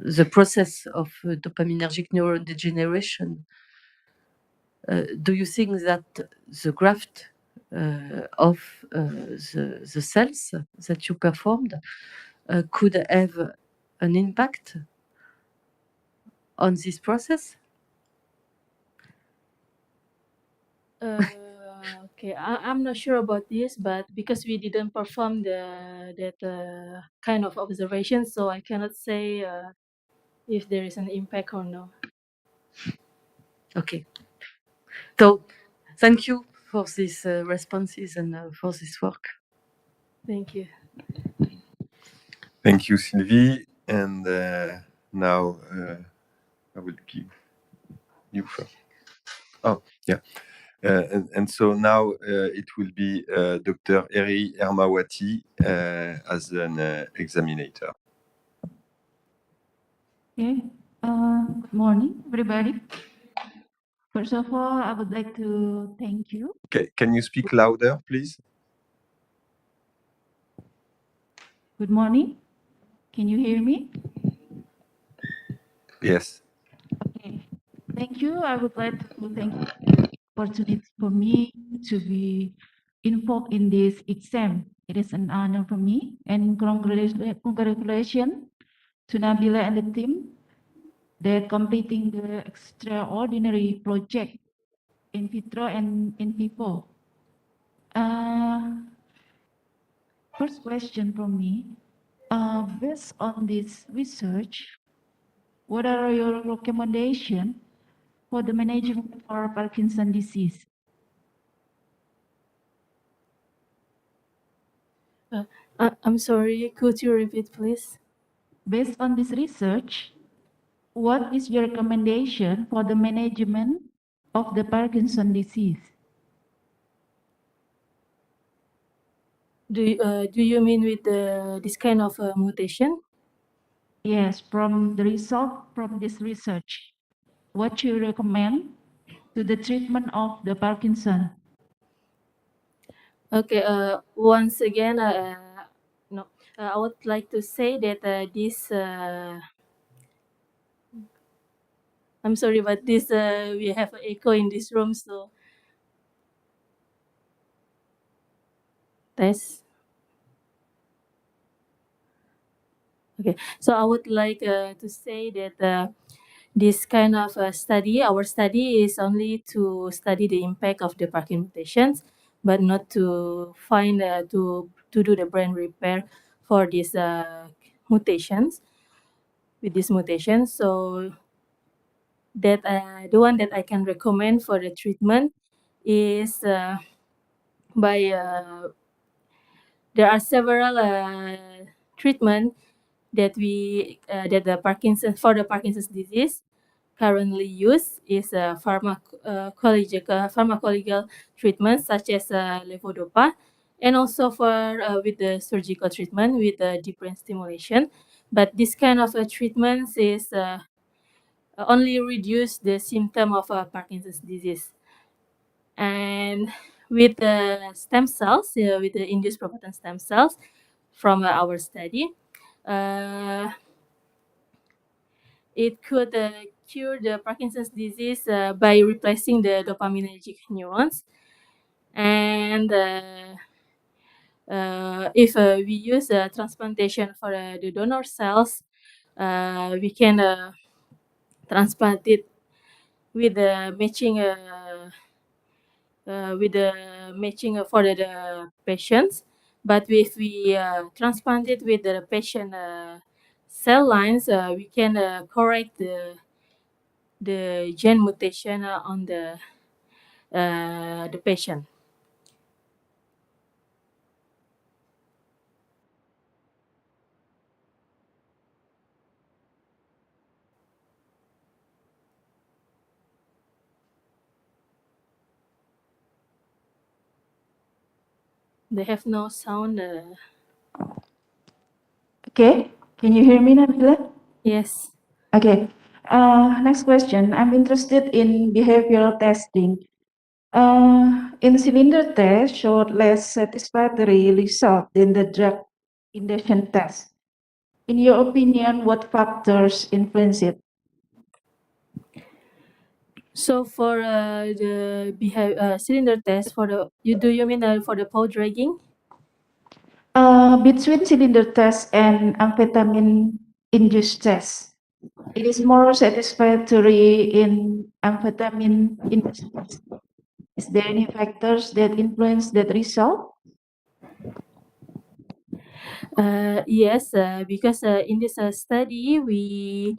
the process of dopaminergic neuron degeneration. Do you think that the graft of the cells that you performed could have an impact on this process? Okay, I'm not sure about this, but because we didn't perform that kind of observation, so I cannot say if there is an impact or no. Okay. So, thank you for these responses and for this work. Thank you. Thank you, Sylvie. And now I will give you first. Oh, yeah. And so now it will be Dr. Eri Ermawati as an examinator. Okay. Good morning, everybody. First of all, I would like to thank you. Okay. Can you speak louder, please? Good morning. Can you hear me? Yes. Okay. Thank you. I would like to thank you for the opportunity for me to be involved in this exam. It is an honor for me, and congratulations to Nabila and the team. They're completing the extraordinary project in vitro and in vivo. First question from me. Based on this research, what are your recommendations for the management for Parkinson's disease? I'm sorry, could you repeat, please? Based on this research, what is your recommendation for the management of the Parkinson's disease? Do you mean with this kind of mutation? Yes, from the result from this research, what you recommend to the treatment of the Parkinson? Okay. Once again, no. I would like to say that this. I'm sorry, but this we have an echo in this room, so test. Okay, so I would like to say that this kind of study, our study is only to study the impact of the Parkinson mutations, but not to find to do the brain repair for these mutations. With these mutations, so that the one that I can recommend for the treatment is by there are several treatment that we that the Parkinson's disease currently used is pharmacological treatments such as levodopa, and also for with the surgical treatment with deep brain stimulation. But this kind of treatments is only reduce the symptom of Parkinson's disease. And with the stem cells, with the induced pluripotent stem cells from our study, it could cure the Parkinson's disease by replacing the dopaminergic neurons. And if we use transplantation for the donor cells, we can transplant it with the matching with the matching for the patients. But if we transplant it with the patient cell lines, we can correct the gene mutation on the patient. They have no sound. Okay, can you hear me, Nabila? Yes. Okay. Next question. I'm interested in behavioral testing. In cylinder test showed less satisfactory result than the drug induction test. In your opinion, what factors influence it? So for the cylinder test for the you mean for the pole dragging? Between cylinder test and amphetamine induced test, it is more satisfactory in amphetamine induced test. Is there any factors that influence that result? Yes, because in this study we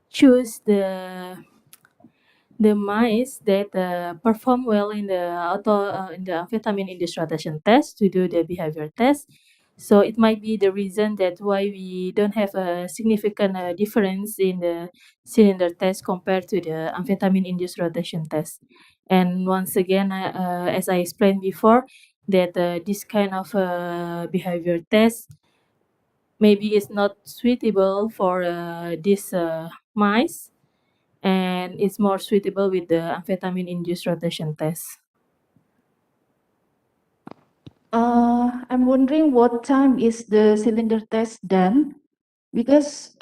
choose the mice that perform well in the in the amphetamine induced rotation test to do the behavior test. So it might be the reason that why we don't have a significant difference in the cylinder test compared to the amphetamine induced rotation test. And once again, as I explained before, that this kind of behavior test maybe is not suitable for these mice, and it's more suitable with the amphetamine induced rotation test. I'm wondering what time is the cylinder test done? Because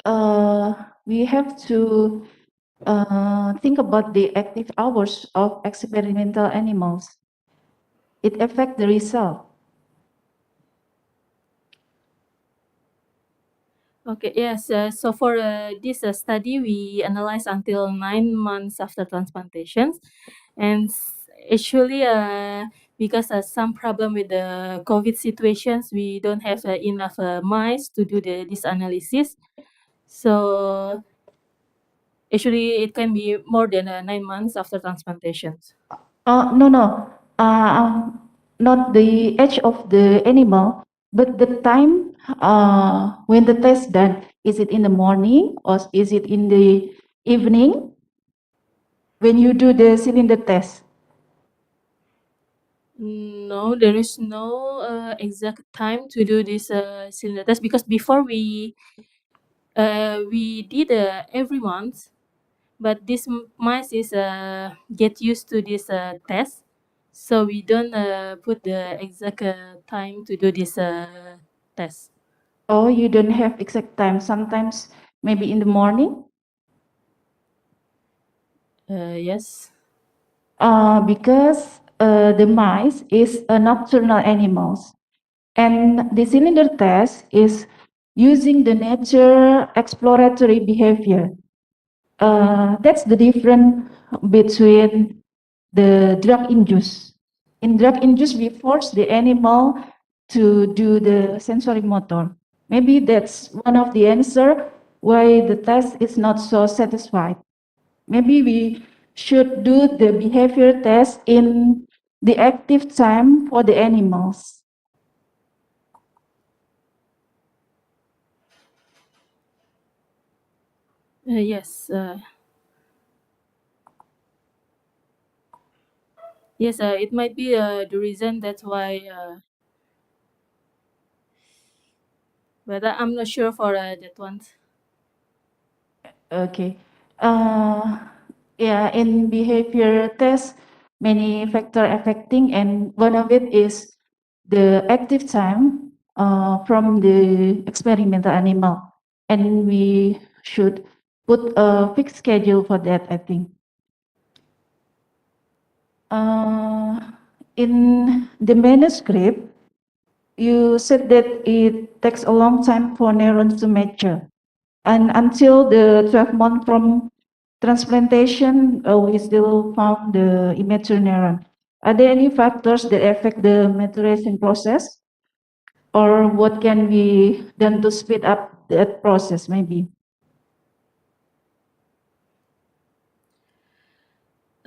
we have to think about the active hours of experimental animals. It affects the result. Okay, yes. So for this study, we analyzed until 9 months after transplantations, and actually, because some problem with the COVID situations, we don't have enough mice to do this analysis. So actually, it can be more than 9 months after transplantations. No. Not the age of the animal, but the time when the test done. Is it in the morning or is it in the evening when you do the cylinder test? No, there is no exact time to do this cylinder test, because before we did every month, but this mice is get used to this test, so we don't put the exact time to do this test. Oh, you don't have exact time. Sometimes maybe in the morning. Yes. Because the mice is a nocturnal animals, and the cylinder test is using the nature exploratory behavior. That's the difference between the drug induced. In drug induced, we force the animal to do the sensory motor. Maybe that's one of the answer why the test is not so satisfied. Maybe we should do the behavior test in the active time for the animals. Yes. Yes, it might be the reason that's why, but I'm not sure for that one. Okay. Yeah, in behavior test, many factor affecting, and one of it is the active time from the experimental animal, and we should put a fixed schedule for that, I think. In the manuscript, you said that it takes a long time for neurons to mature. And until the 12 months from transplantation, we still found the immature neuron. Are there any factors that affect the maturation process? Or what can be done to speed up that process, maybe?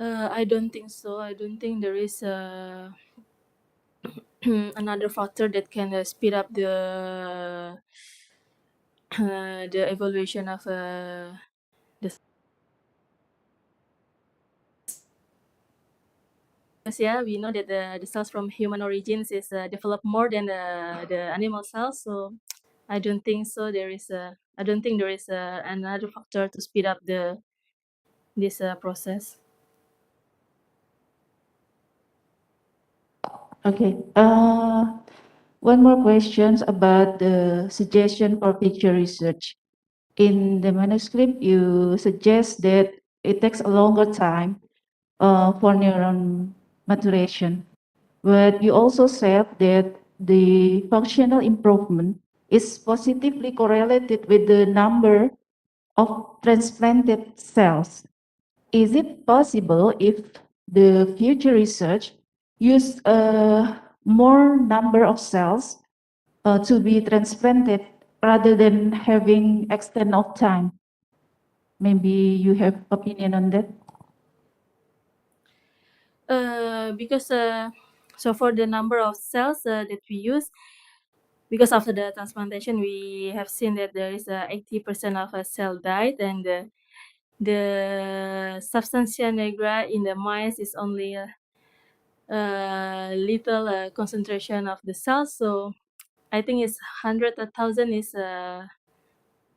I don't think so. I don't think there is another factor that can speed up the evaluation of the. Because yeah, we know that the cells from human origins is developed more than the animal cells. So I don't think so. I don't think there is another factor to speed up this process. Okay. One more question about the suggestion for future research. In the manuscript, you suggest that it takes a longer time for neuron maturation. But you also said that the functional improvement is positively correlated with the number of transplanted cells. Is it possible if the future research use a more number of cells to be transplanted rather than having extent of time? Maybe you have opinion on that? Because so for the number of cells that we use, because after the transplantation, we have seen that there is 80% of a cell died, and the substantia nigra in the mice is only a little concentration of the cells. So I think it's 100, 1,000 is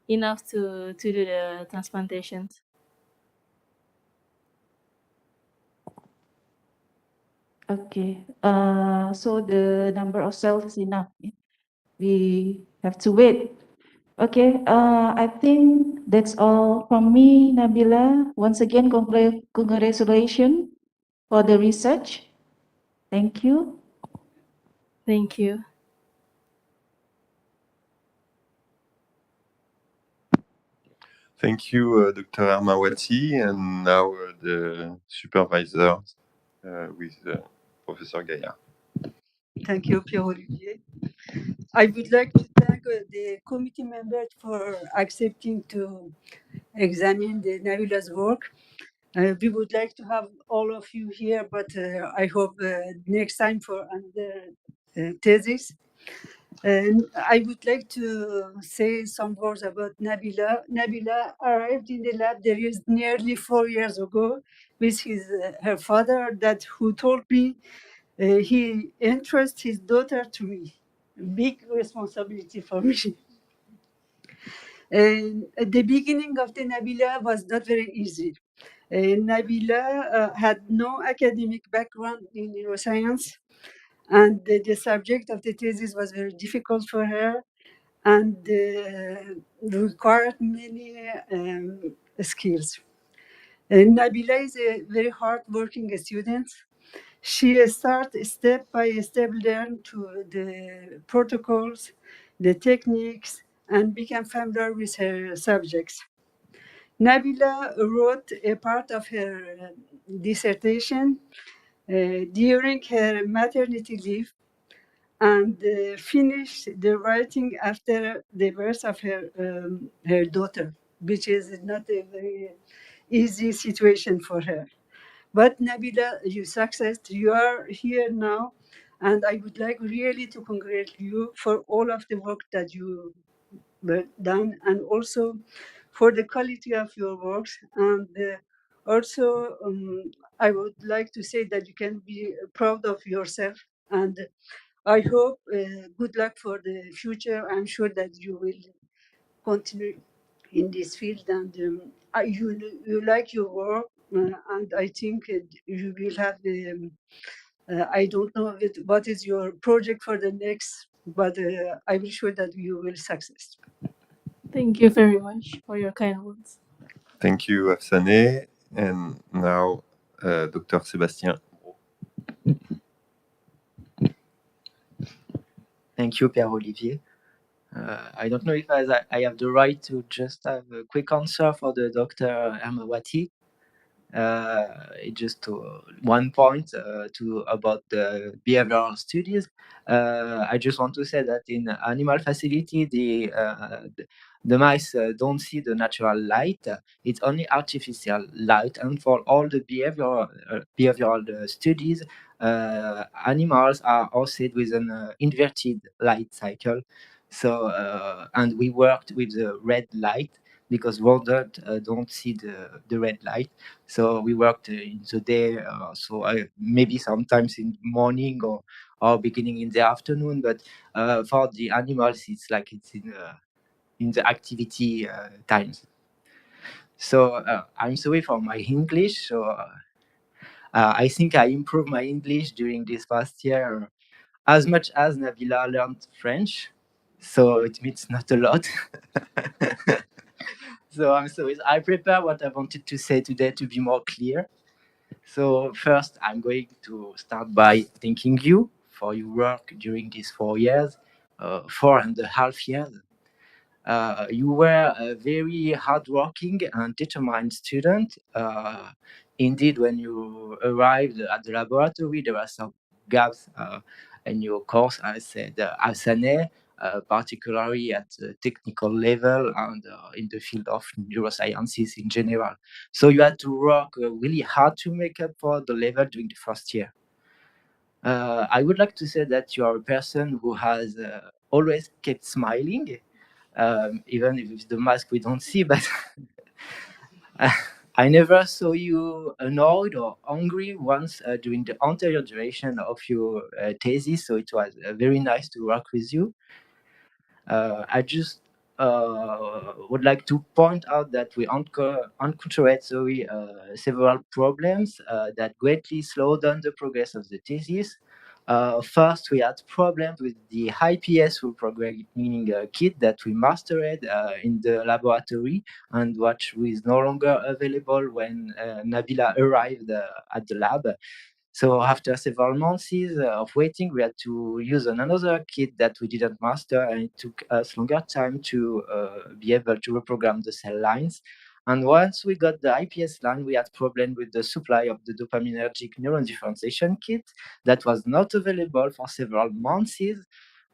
enough to do the transplantations. Okay. So the number of cells is enough. We have to wait. Okay. I think that's all from me, Nabila. Once again, congratulations for the research. Thank you. Thank you. Thank you, Dr. Armawati, and now the supervisor with Professor Gaillard. Thank you, Pierre-Olivier. I would like to thank the committee members for accepting to examine the Nabila's work. We would like to have all of you here, but I hope next time for another thesis. And I would like to say some words about Nabila. Nabila arrived in the lab there is nearly 4 years ago with her father who told me he entrusts his daughter to me. Big responsibility for me. And at the beginning of the Nabila was not very easy. Nabila had no academic background in neuroscience, and the subject of the thesis was very difficult for her and required many skills. Nabila is a very hard-working student. She started step by step learn to the protocols, the techniques, and became familiar with her subjects. Nabila wrote a part of her dissertation during her maternity leave and finished the writing after the birth of her daughter, which is not a very easy situation for her. But Nabila, you successed. You are here now, and I would like really to congratulate you for all of the work that you done, and also for the quality of your works. And also, I would like to say that you can be proud of yourself. And I hope good luck for the future. I'm sure that you will continue in this field, and you like your work, and I think you will have the. I don't know what is your project for the next, but I'm sure that you will success. Thank you very much for your kind words. Thank you, Afsane. And now, Dr. Sébastien. Thank you, Pierre-Olivier. I don't know if I have the right to just have a quick answer for the Dr. Armawati. Just to one point about the behavioral studies. I just want to say that in animal facility, the mice don't see the natural light. It's only artificial light, and for all the behavioral studies, animals are also with an inverted light cycle. So and we worked with the red light because rodents don't see the red light. So we worked in the day, so maybe sometimes in morning or beginning in the afternoon. But for the animals, it's like it's in the activity times. So I'm sorry for my English. So I think I improved my English during this past year as much as Nabila learned French. So it means not a lot. So I'm sorry. I prepare what I wanted to say today to be more clear. So first, I'm going to start by thanking you for your work during these 4 years, 4.5 years. You were a very hardworking and determined student. Indeed, when you arrived at the laboratory, there were some gaps in your course. I said Asane, particularly at the technical level and in the field of neurosciences in general. So you had to work really hard to make up for the level during the first year. I would like to say that you are a person who has always kept smiling, even if it's the mask we don't see, but I never saw you annoyed or angry once during the entire duration of your thesis, so it was very nice to work with you. I just would like to point out that we encountered several problems that greatly slowed down the progress of the thesis. First, we had problems with the IPS reprogramming kit that we mastered in the laboratory and which was no longer available when Nabila arrived at the lab. So after several months of waiting, we had to use another kit that we didn't master, and it took us longer time to be able to reprogram the cell lines. And once we got the IPS line, we had problem with the supply of the dopaminergic neuron differentiation kit that was not available for several months.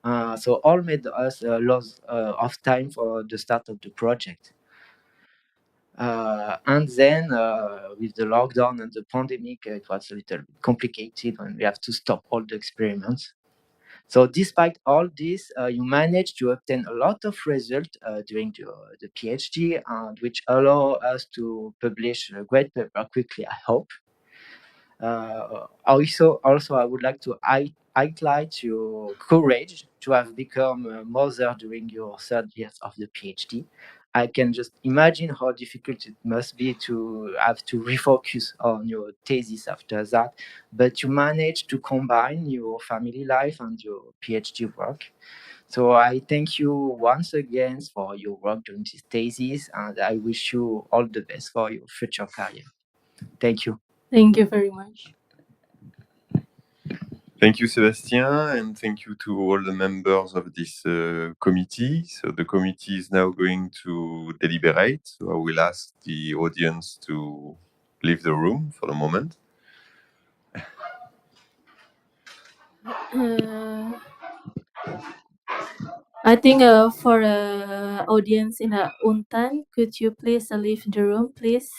So all made us loss of time for the start of the project. And then with the lockdown and the pandemic, it was a little bit complicated and we have to stop all the experiments. So despite all this, you managed to obtain a lot of results during the PhD, and which allow us to publish a great paper quickly, I hope. Also, I would like to highlight your courage to have become a mother during your 3rd year of the PhD. I can just imagine how difficult it must be to have to refocus on your thesis after that, but you managed to combine your family life and your PhD work. So I thank you once again for your work during this thesis, and I wish you all the best for your future career. Thank you. Thank you very much. Thank you, Sébastien, and thank you to all the members of this committee. So the committee is now going to deliberate. So I will ask the audience to leave the room for the moment. I think for audience in Untan, could you please leave the room, please?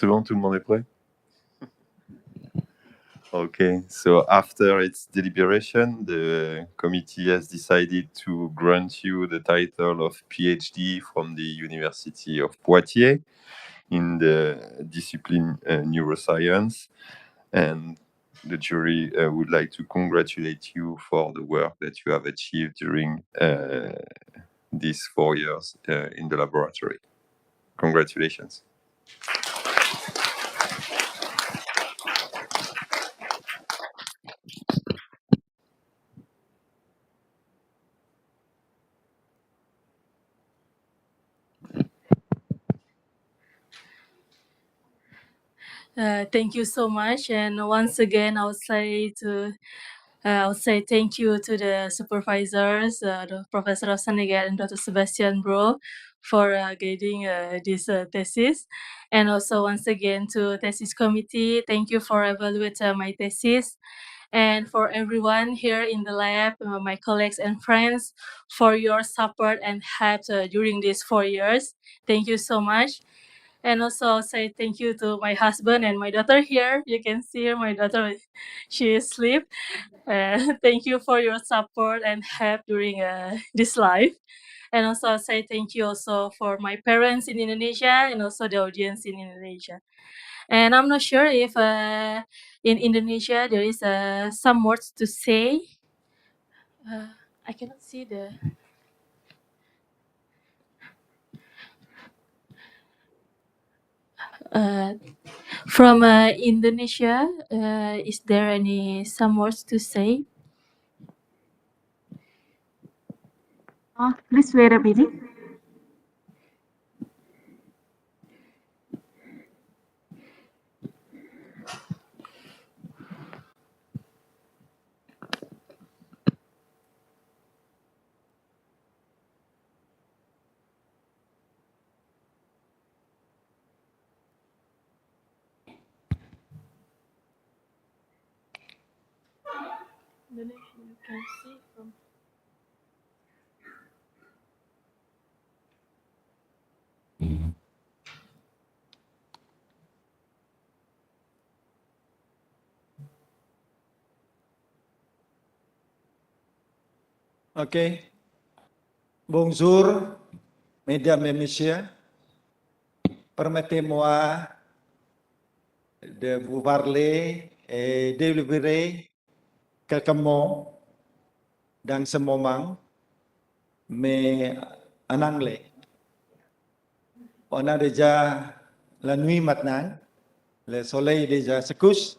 C'est bon, tout le monde est prêt? Okay, so after its deliberation, the committee has decided to grant you the title of PhD from the University of Poitiers in the discipline neuroscience. And the jury would like to congratulate you for the work that you have achieved during these 4 years in the laboratory. Congratulations. Thank you so much. And once again, I would say thank you to the supervisors, the Professor Senegal and Dr. Sebastian Bro, for guiding this thesis. And also once again to thesis committee, thank you for evaluating my thesis. And for everyone here in the lab, my colleagues and friends, for your support and help during these 4 years. Thank you so much. And also say thank you to my husband and my daughter here. You can see my daughter, she is asleep. Thank you for your support and help during this life. And also say thank you also for my parents in Indonesia and also the audience in Indonesia. And I'm not sure if in Indonesia there is some words to say. I cannot see the... From Indonesia, is there any some words to say? Please wait a minute. Indonesia, you can see from... OK. Bonjour, mesdames et messieurs. Permettez-moi de vous parler et délivrer quelques mots dans ce moment, mais en anglais. On a déjà la nuit maintenant, le soleil déjà se couche,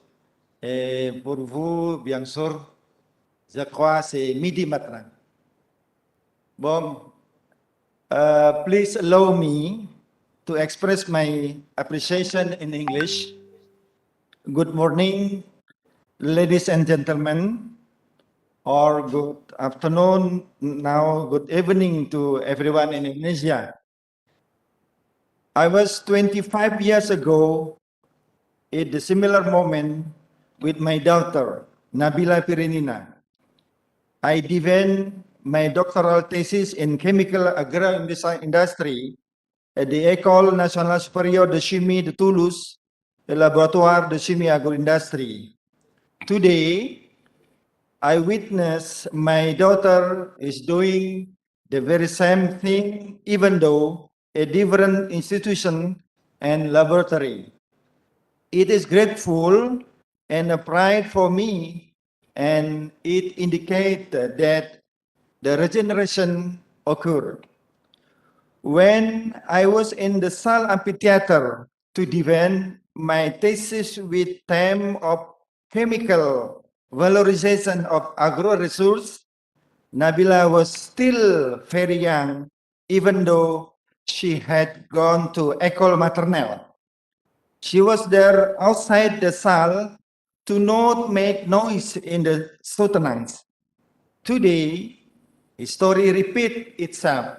et pour vous, bien sûr, je crois que c'est midi maintenant. Bon, please allow me to express my appreciation in English. Good morning, ladies and gentlemen, or good afternoon, now good evening to everyone in Indonesia. I was 25 years ago at a similar moment with my daughter, Nabila Pirinina. I defend my doctoral thesis in chemical agro-industry at the École Nationale Supérieure de Chimie de Toulouse, the Laboratoire de Chimie Agro-Industrie. Today, I witness my daughter is doing the very same thing, even though a different institution and laboratory. It is grateful and a pride for me, and it indicates that the regeneration occurred. When I was in the Salle Amphitheater to defend my thesis with theme of chemical valorization of agro-resource, Nabila was still very young, even though she had gone to École Maternelle. She was there outside the salle to not make noise in the soutenance. Today, history repeats itself.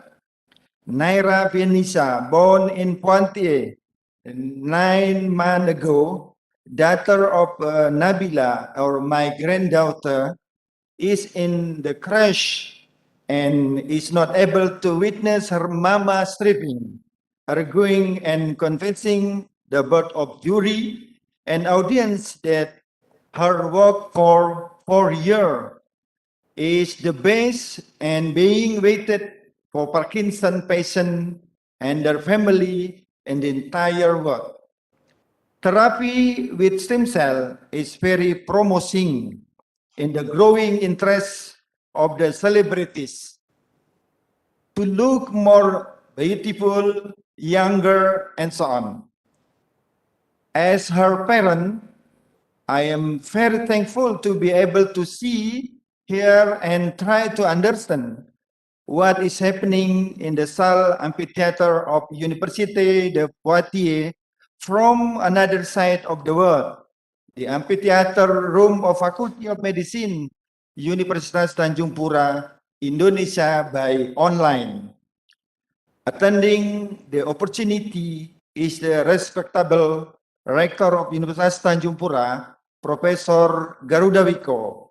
Naira Pianisa, born in Poitiers 9 months ago, daughter of Nabila, or my granddaughter, is in the crash and is not able to witness her mama stripping, arguing and convincing the board of jury, and audience that her work for 4 years is the best and being waited for Parkinson patient and their family in the entire world. Therapy with stem cell is very promising in the growing interest of the celebrities to look more beautiful, younger, and so on. As her parent, I am very thankful to be able to see, hear, and try to understand what is happening in the Salle Amphitheater of Université de Poitiers from another side of the world, the amphitheater room of Faculty of Medicine, Universitas Tanjung Pura, Indonesia by online. Attending the opportunity is the respectable Rector of Universitas Tanjung Pura, Professor Garuda Wiko,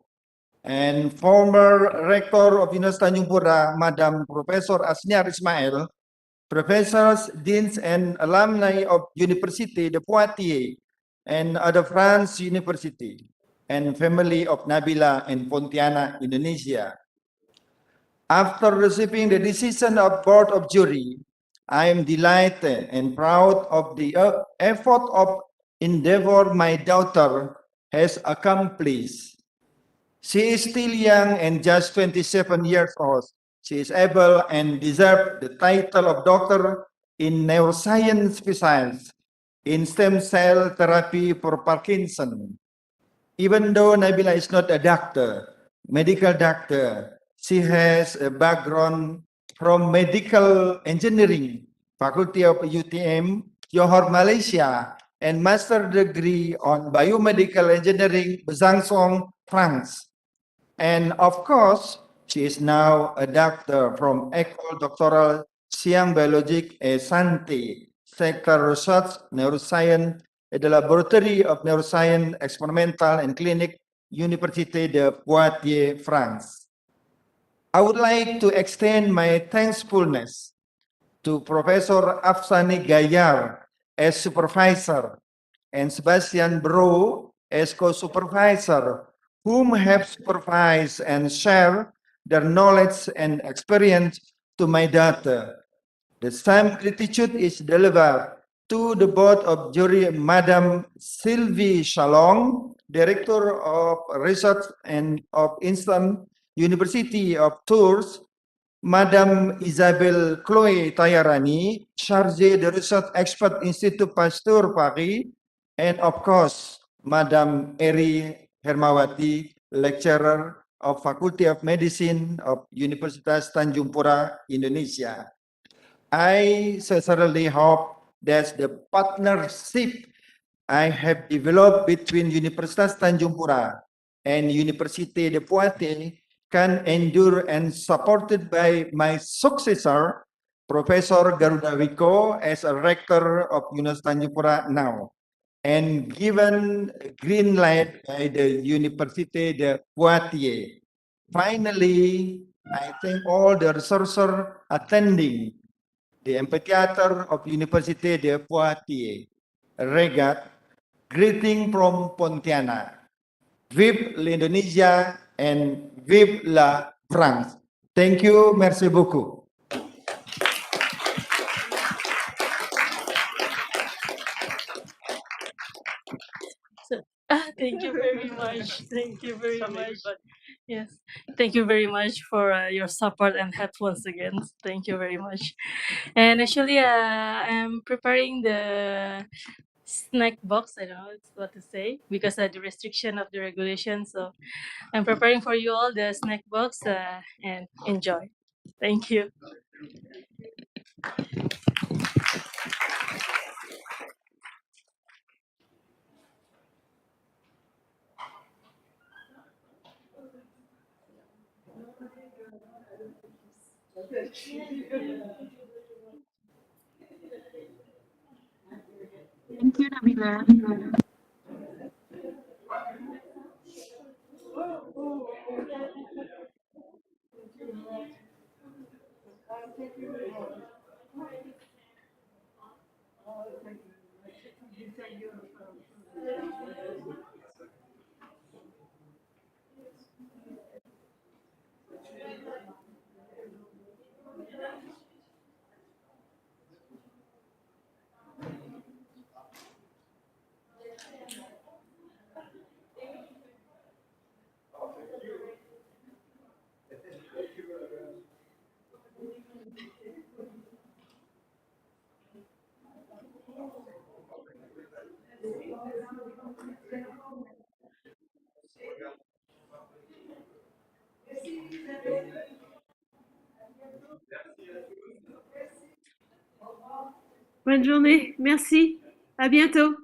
and former Rector of Universitas Tanjung Pura, Madam Professor Asniar Ismail, professors, deans, and alumni of Université de Poitiers and other France University, and family of Nabila and Pontianak, Indonesia. After receiving the decision of Board of Jury, I am delighted and proud of the effort of endeavor my daughter has accomplished. She is still young and just 27 years old. She is able and deserves the title of doctor in neuroscience specialist in stem cell therapy for Parkinson. Even though Nabila is not a doctor, medical doctor, she has a background from medical engineering, Faculty of UTM, Johor, Malaysia, and master degree on biomedical engineering, Besançon, France. And of course, she is now a doctor from École Doctorale Sciences Biologiques et Santé, Sector Research, Neuroscience, at the Laboratory of Neuroscience, Experimental and Clinic, Université de Poitiers, France. I would like to extend my thankfulness to Professor Afsane Gaillard as supervisor and Sebastian Bro as co-supervisor, whom have supervised and shared their knowledge and experience to my daughter. The same gratitude is delivered to the Board of Jury, Madam Sylvie Chalong, Director of Research and of Instant University of Tours, Madam Isabelle Chloé Tayarani, Chargée de Research Expert Institut Pasteur Paris, and of course, Madam Eri Hermawati, Lecturer of Faculty of Medicine of Universitas Tanjung Pura, Indonesia. I sincerely hope that the partnership I have developed between Universitas Tanjung Pura and Université de Poitiers can endure and supported by my successor, Professor Garuda Wiko, as a rector of Universitas Tanjung Pura now, and given green light by the Université de Poitiers. Finally, I thank all the researchers attending the amphitheater of Université de Poitiers. Regat, greeting from Pontianak. Vive l'Indonesia and vive la France. Thank you, merci beaucoup. Thank you very much. Thank you very much. Yes, thank you very much for your support and help once again. Thank you very much. And actually, I'm preparing the snack box. I don't know what to say because of the restriction of the regulation. So I'm preparing for you all the snack box and enjoy. Thank you. Thank you, Nabila. Bonne journée. Merci. À bientôt.